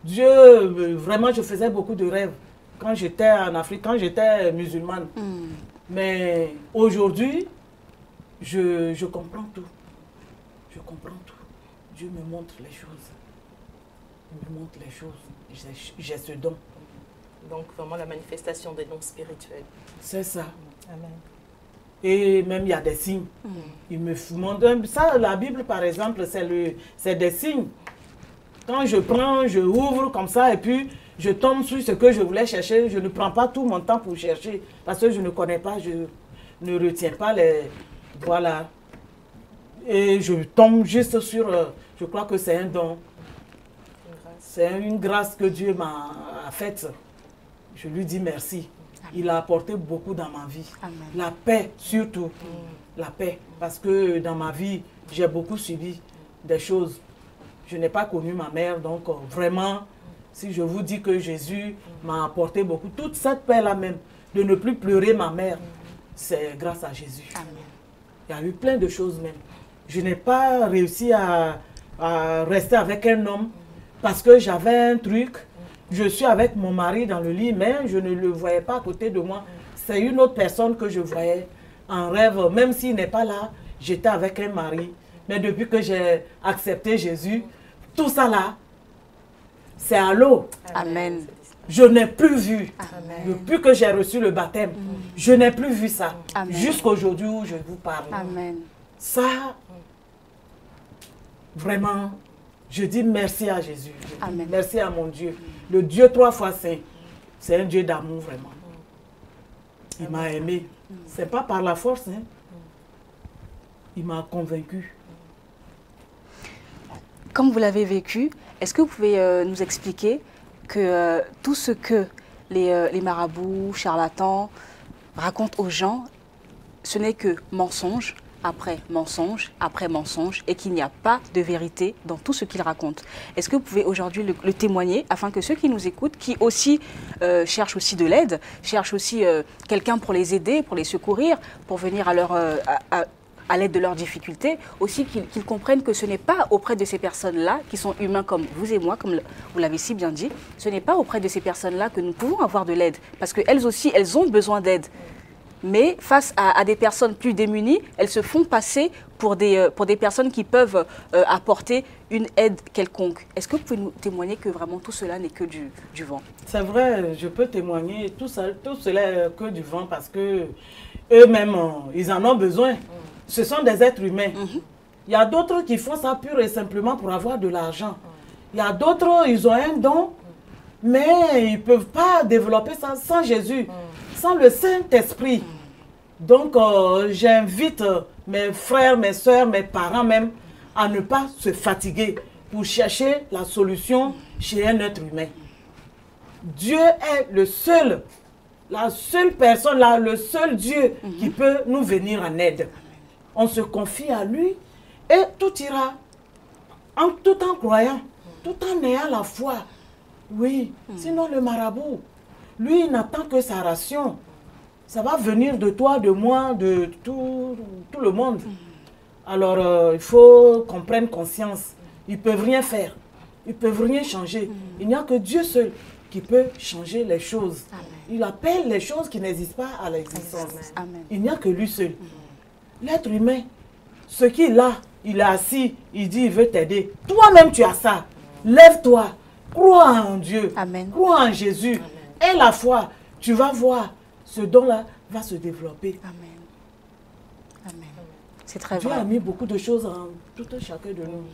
Dieu, vraiment, je faisais beaucoup de rêves quand j'étais en Afrique, quand j'étais musulmane. Mais aujourd'hui, je comprends tout. Je comprends tout. Dieu me montre les choses. il me montre les choses. J'ai ce don. Donc, vraiment la manifestation des dons spirituels. C'est ça. Amen. Et même il y a des signes. Il me montre. Ça, la Bible, par exemple, c'est des signes. Quand je prends, je ouvre comme ça et puis je tombe sur ce que je voulais chercher. Je ne prends pas tout mon temps pour chercher parce que je ne connais pas, je ne retiens pas les... Voilà. Et je tombe juste sur... je crois que c'est un don. C'est une grâce que Dieu m'a faite. Je lui dis merci. Il a apporté beaucoup dans ma vie. Amen. La paix, surtout. La paix. Parce que dans ma vie, j'ai beaucoup subi des choses. Je n'ai pas connu ma mère. Donc, vraiment, si je vous dis que Jésus m'a apporté beaucoup, toute cette paix-là même, de ne plus pleurer ma mère, c'est grâce à Jésus. Amen. Il y a eu plein de choses même. Je n'ai pas réussi à rester avec un homme parce que j'avais un truc. Je suis avec mon mari dans le lit, mais je ne le voyais pas à côté de moi. C'est une autre personne que je voyais en rêve. Même s'il n'est pas là, j'étais avec un mari. Mais depuis que j'ai accepté Jésus, tout ça là, c'est à l'eau. Amen. Je n'ai plus vu. Amen. Depuis que j'ai reçu le baptême, je n'ai plus vu ça. Amen. Jusqu'aujourd'hui où je vous parle. Amen. Ça, vraiment, je dis merci à Jésus. Amen. Merci à mon Dieu. Le Dieu 3 fois saint, c'est un Dieu d'amour vraiment. Il m'a aimé. C'est pas par la force. Hein. Il m'a convaincu. Comme vous l'avez vécu, est-ce que vous pouvez nous expliquer que tout ce que les marabouts, charlatans racontent aux gens, ce n'est que mensonge après mensonge, et qu'il n'y a pas de vérité dans tout ce qu'ils racontent. Est-ce que vous pouvez aujourd'hui le témoigner afin que ceux qui nous écoutent, qui aussi cherchent aussi de l'aide, cherchent aussi quelqu'un pour les aider, pour les secourir, pour venir à l'aide de leurs difficultés, aussi qu'ils comprennent que ce n'est pas auprès de ces personnes-là, qui sont humains comme vous et moi, comme vous l'avez si bien dit, ce n'est pas auprès de ces personnes-là que nous pouvons avoir de l'aide, parce qu'elles aussi, elles ont besoin d'aide. Mais face à des personnes plus démunies, elles se font passer pour des personnes qui peuvent apporter une aide quelconque. Est-ce que vous pouvez nous témoigner que vraiment tout cela n'est que du vent? C'est vrai, je peux témoigner. Tout cela est que du vent parce que eux-mêmes, ils en ont besoin. Ce sont des êtres humains. Il y a d'autres qui font ça pur et simplement pour avoir de l'argent. Il y a d'autres, ils ont un don, mais ils ne peuvent pas développer ça sans Jésus, sans le Saint-Esprit. Donc, j'invite mes frères, mes soeurs, mes parents même, à ne pas se fatiguer pour chercher la solution chez un être humain. Dieu est le seul, la seule personne, là, le seul Dieu qui peut nous venir en aide. On se confie à lui et tout ira, tout en croyant, tout en ayant la foi. Oui, sinon le marabout, lui, il n'attend que sa ration. Ça va venir de toi, de moi, de tout le monde. Alors, il faut qu'on prenne conscience. Ils ne peuvent rien faire. Ils ne peuvent rien changer. Il n'y a que Dieu seul qui peut changer les choses. Amen. Il appelle les choses qui n'existent pas à l'existence. Il n'y a que lui seul. L'être humain, ce qu'il a, il est assis, il dit, il veut t'aider. Toi-même, tu as ça. Lève-toi. Crois en Dieu. Amen. Crois en Jésus. Amen. Et la foi, tu vas voir, ce don-là va se développer. Amen. Amen. C'est très Dieu vrai. a mis beaucoup de choses en tout chacun de nous.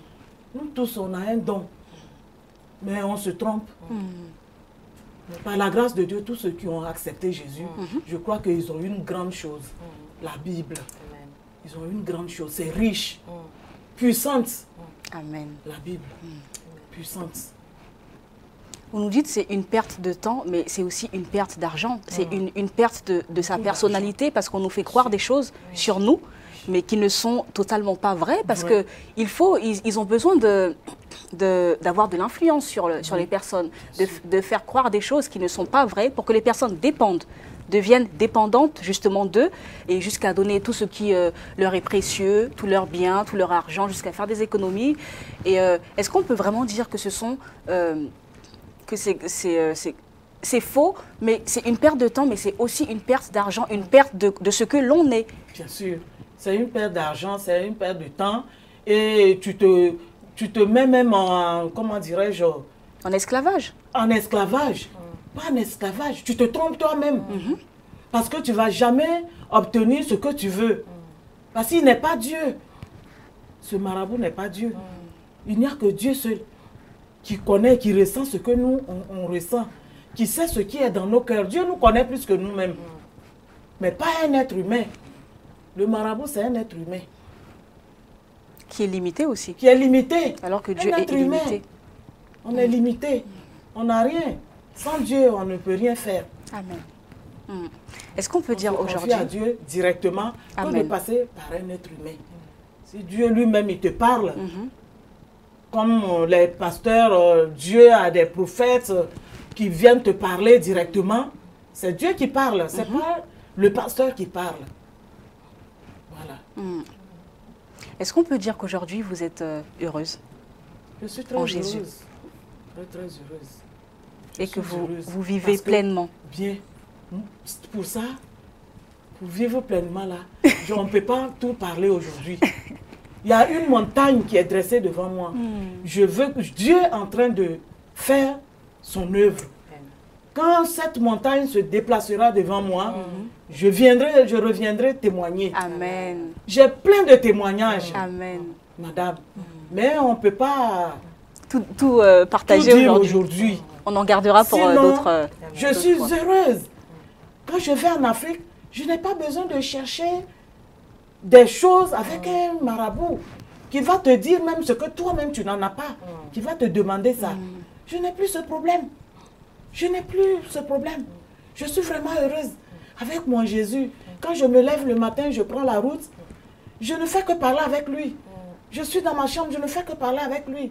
Nous tous, on a un don. Mais on se trompe. Par la grâce de Dieu, tous ceux qui ont accepté Jésus, je crois qu'ils ont une grande chose. La Bible. Ils ont une grande chose. C'est riche. Puissante. Amen. La Bible. Puissante. Vous nous dites que c'est une perte de temps, mais c'est aussi une perte d'argent. C'est une perte de sa personnalité parce qu'on nous fait croire des choses sur nous, mais qui ne sont totalement pas vraies parce qu'ils ont besoin d'avoir de l'influence sur les personnes, de faire croire des choses qui ne sont pas vraies pour que les personnes deviennent dépendantes justement d'eux et jusqu'à donner tout ce qui leur est précieux, tous leurs biens, tout leur argent, jusqu'à faire des économies. Et est-ce qu'on peut vraiment dire que ce sont... que c'est faux, mais c'est une perte de temps, mais c'est aussi une perte d'argent, une perte de ce que l'on est. Bien sûr, c'est une perte d'argent, c'est une perte de temps, et tu te mets même en, comment dirais-je, En esclavage. En esclavage. Pas en esclavage. Tu te trompes toi-même. Parce que tu ne vas jamais obtenir ce que tu veux. Parce qu'il n'est pas Dieu. Ce marabout n'est pas Dieu. Il n'y a que Dieu seul qui connaît, qui ressent ce que nous, on ressent. Qui sait ce qui est dans nos cœurs. Dieu nous connaît plus que nous-mêmes. Mais pas un être humain. Le marabout, c'est un être humain. Qui est limité aussi. Qui est limité. Alors que Dieu est illimité. On est limité. On n'a rien. Sans Dieu, on ne peut rien faire. Amen. Est-ce qu'on peut dire aujourd'hui... à Dieu directement, Amen. que de passer par un être humain. Si Dieu lui-même, il te parle, comme les pasteurs, Dieu a des prophètes qui viennent te parler directement, c'est Dieu qui parle, c'est pas le pasteur qui parle. Voilà. Est-ce qu'on peut dire qu'aujourd'hui, vous êtes heureuse? Je suis très en heureuse. Jésus. Très heureuse. Et que vous vivez Parce que, pleinement. Bien. Pour ça, pour vivre pleinement là, on ne peut pas tout parler aujourd'hui. Il y a une montagne qui est dressée devant moi. Je veux que Dieu est en train de faire son œuvre. Quand cette montagne se déplacera devant moi, je reviendrai témoigner. Amen. J'ai plein de témoignages, Amen. madame. Mais on ne peut pas Tout partager tout dire aujourd'hui. aujourd'hui. On en gardera pour Sinon, d'autres. Je suis heureuse. Quand je vais en Afrique, je n'ai pas besoin de chercher des choses avec un marabout qui va te dire même ce que toi-même tu n'en as pas, qui va te demander ça. Je n'ai plus ce problème. Je n'ai plus ce problème. Je suis vraiment heureuse avec mon Jésus. Quand je me lève le matin, je prends la route, je ne fais que parler avec lui. Je suis dans ma chambre, je ne fais que parler avec lui.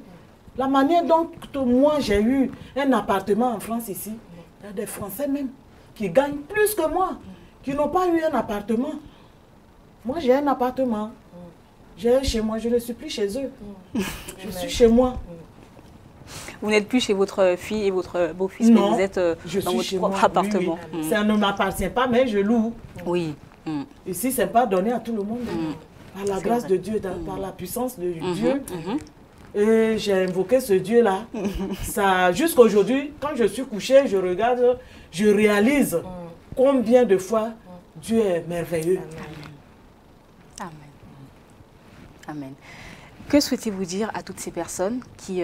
La manière dont moi j'ai eu un appartement en France ici, il y a des Français même qui gagnent plus que moi, qui n'ont pas eu un appartement. Moi j'ai un appartement, j'ai un chez moi, je ne suis plus chez eux. Je suis chez moi. Vous n'êtes plus chez votre fille et votre beau-fils, mais vous êtes dans votre propre appartement. Oui. Ça ne m'appartient pas, mais je loue. Oui. Ici, ce n'est pas donné à tout le monde. Par la grâce de Dieu, par la puissance de Dieu. Et j'ai invoqué ce Dieu-là. Jusqu'à aujourd'hui, quand je suis couchée, je regarde, je réalise combien de fois Dieu est merveilleux. Amen. Amen. Que souhaitez-vous dire à toutes ces personnes qui,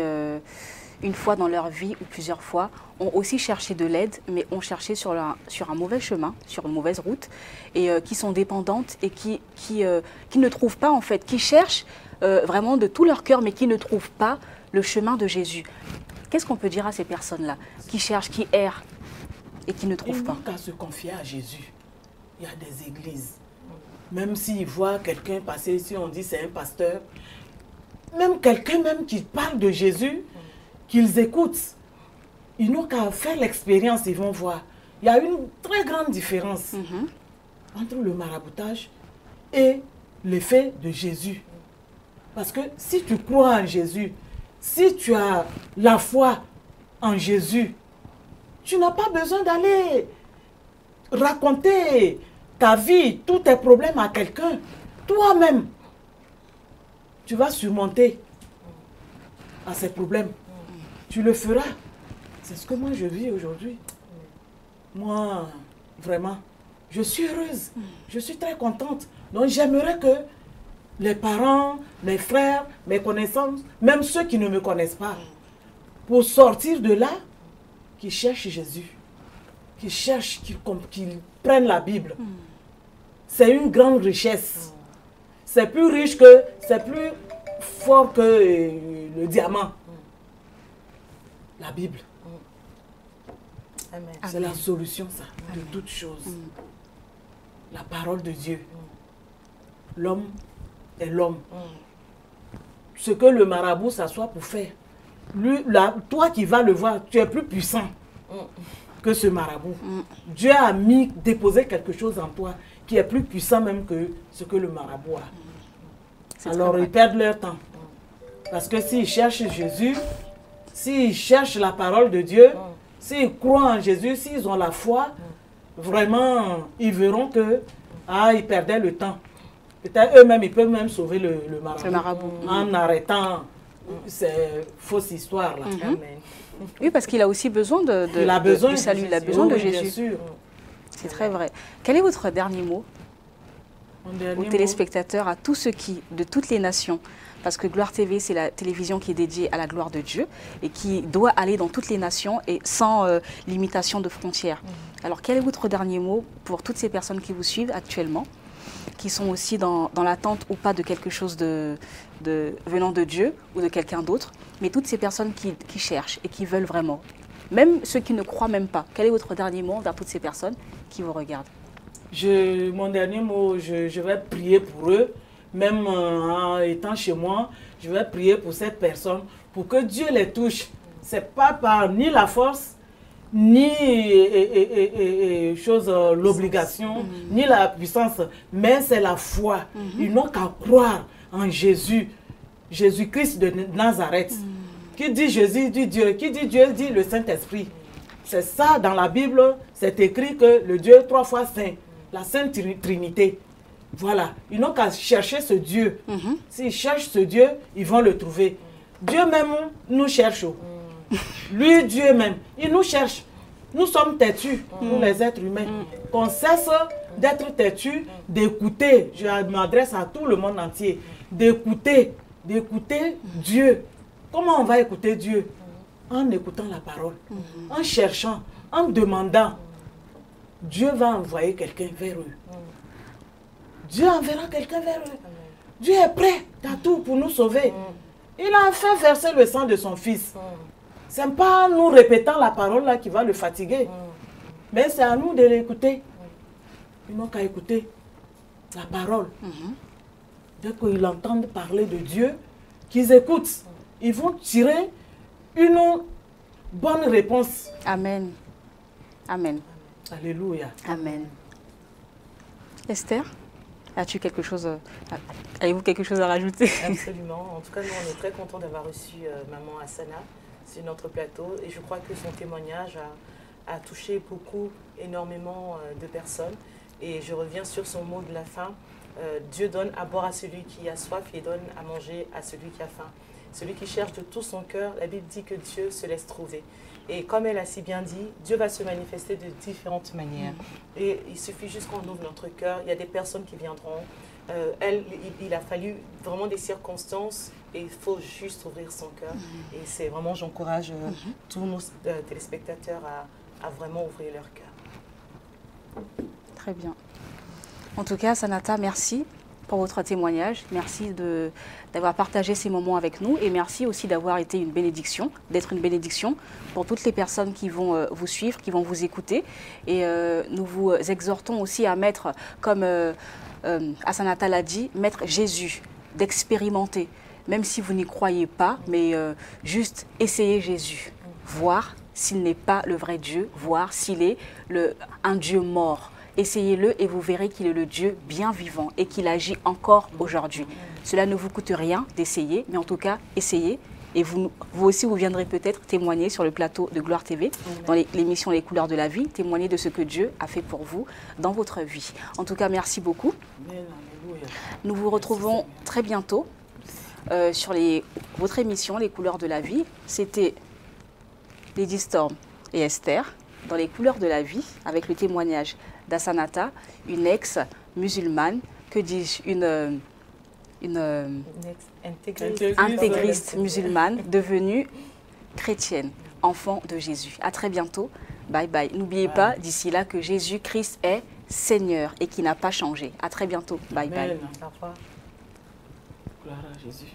une fois dans leur vie ou plusieurs fois, ont aussi cherché de l'aide, mais ont cherché sur un mauvais chemin, sur une mauvaise route, et qui sont dépendantes et qui ne trouvent pas, en fait, qui cherchent vraiment de tout leur cœur, mais qui ne trouvent pas le chemin de Jésus. Qu'est-ce qu'on peut dire à ces personnes-là, qui cherchent, qui errent et qui ne trouvent pas? Il manque à se confier à Jésus. Il y a des églises. Même s'ils voient quelqu'un passer, si on dit c'est un pasteur, même quelqu'un même qui parle de Jésus, qu'ils écoutent, ils n'ont qu'à faire l'expérience, ils vont voir. Il y a une très grande différence entre le maraboutage et l'effet de Jésus. Parce que si tu crois en Jésus, si tu as la foi en Jésus, tu n'as pas besoin d'aller raconter ta vie, tous tes problèmes à quelqu'un. Toi-même, tu vas surmonter à ces problèmes. Tu le feras. C'est ce que moi je vis aujourd'hui. Moi, vraiment, je suis heureuse. Je suis très contente. Donc j'aimerais que les parents, mes frères, mes connaissances, même ceux qui ne me connaissent pas, pour sortir de là, qu'ils cherchent Jésus. Qu'ils cherchent, qu'ils prennent la Bible. C'est une grande richesse. C'est plus riche que, c'est plus fort que le diamant. La Bible. C'est la solution, ça, de toutes choses. La parole de Dieu. L'homme est l'homme. Ce que le marabout s'assoit pour faire. Lui, toi qui vas le voir, tu es plus puissant que ce marabout. Dieu a déposé quelque chose en toi qui est plus puissant même que ce que le marabout a. Alors ils perdent leur temps. Parce que s'ils cherchent Jésus, s'ils cherchent la parole de Dieu, s'ils croient en Jésus, s'ils ont la foi, vraiment, ils verront que ils perdaient le temps. Peut-être eux-mêmes, ils peuvent même sauver le marabout en arrêtant ces fausses histoires-là. Amen. Oui, parce qu'il a aussi besoin Il a besoin du salut, il a Jésus. besoin de Oui, bien Jésus. sûr. C'est très vrai. Quel est votre dernier mot Mon dernier aux mot. téléspectateurs, à tous ceux qui, de toutes les nations, parce que Gloire TV, c'est la télévision qui est dédiée à la gloire de Dieu et qui doit aller dans toutes les nations et sans limitation de frontières. Alors, quel est votre dernier mot pour toutes ces personnes qui vous suivent actuellement, qui sont aussi dans l'attente ou pas de quelque chose venant de Dieu ou de quelqu'un d'autre, mais toutes ces personnes qui cherchent et qui veulent vraiment, même ceux qui ne croient même pas. Quel est votre dernier mot envers toutes ces personnes qui vous regardent? Mon dernier mot, je vais prier pour eux, même en étant chez moi, je vais prier pour cette personne, pour que Dieu les touche. Ce n'est pas par ni la force, ni l'obligation, ni la puissance, mais c'est la foi. Ils n'ont qu'à croire en Jésus, Jésus-Christ de Nazareth. Qui dit Jésus, dit Dieu. Qui dit Dieu, dit le Saint-Esprit. C'est ça, dans la Bible, c'est écrit que le Dieu 3 fois saint, la Sainte Trinité. Voilà, ils n'ont qu'à chercher ce Dieu. S'ils cherchent ce Dieu, ils vont le trouver. Dieu même nous cherche. Lui, Dieu même, il nous cherche. Nous sommes têtus, nous les êtres humains. Qu'on cesse d'être têtus, d'écouter, je m'adresse à tout le monde entier, d'écouter Dieu. Comment on va écouter Dieu? En écoutant la parole, en cherchant, en demandant. Dieu va envoyer quelqu'un vers eux. Dieu enverra quelqu'un vers eux. Dieu est prêt à tout pour nous sauver. Il a fait verser le sang de son fils. Ce n'est pas nous répétant la parole là qui va le fatiguer. Mais c'est à nous de l'écouter. Ils n'ont qu'à écouter la parole. Dès qu'ils entendent parler de Dieu, qu'ils écoutent. Ils vont tirer une bonne réponse. Amen. Amen. Alléluia. Amen. Esther, avez-vous quelque chose à rajouter? Absolument. En tout cas, nous, on est très contents d'avoir reçu Maman Hassana sur notre plateau. Et je crois que son témoignage a touché énormément de personnes. Et je reviens sur son mot de la fin. Dieu donne à boire à celui qui a soif et donne à manger à celui qui a faim. Celui qui cherche de tout son cœur, la Bible dit que Dieu se laisse trouver. Et comme elle a si bien dit, Dieu va se manifester de différentes manières. Et il suffit juste qu'on ouvre notre cœur. Il y a des personnes qui viendront. Il a fallu vraiment des circonstances et il faut juste ouvrir son cœur. Et c'est vraiment, j'encourage tous nos téléspectateurs à vraiment ouvrir leur cœur. Très bien. En tout cas, Sanata, merci pour votre témoignage. Merci d'avoir partagé ces moments avec nous et merci aussi d'avoir été une bénédiction, d'être une bénédiction pour toutes les personnes qui vont vous suivre, qui vont vous écouter. Et nous vous exhortons aussi à mettre, comme Sanata l'a dit, mettre Jésus, d'expérimenter, même si vous n'y croyez pas, mais juste essayer Jésus, voir s'il n'est pas le vrai Dieu, voir s'il est un Dieu mort. Essayez-le et vous verrez qu'il est le Dieu bien vivant et qu'il agit encore aujourd'hui. Cela ne vous coûte rien d'essayer, mais en tout cas, essayez. Et vous aussi, vous viendrez peut-être témoigner sur le plateau de Gloire TV, dans l'émission Les couleurs de la vie, témoigner de ce que Dieu a fait pour vous dans votre vie. En tout cas, merci beaucoup. Nous vous retrouvons très bientôt sur votre émission Les couleurs de la vie. C'était Lady Storm et Esther dans Les couleurs de la vie, avec le témoignage d'Assanata, une ex-musulmane, que dis-je, une intégriste musulmane devenue chrétienne, enfant de Jésus. À très bientôt. Bye bye. N'oubliez pas d'ici là que Jésus-Christ est Seigneur et qui n'a pas changé. À très bientôt. Bye bye. Gloire à Jésus.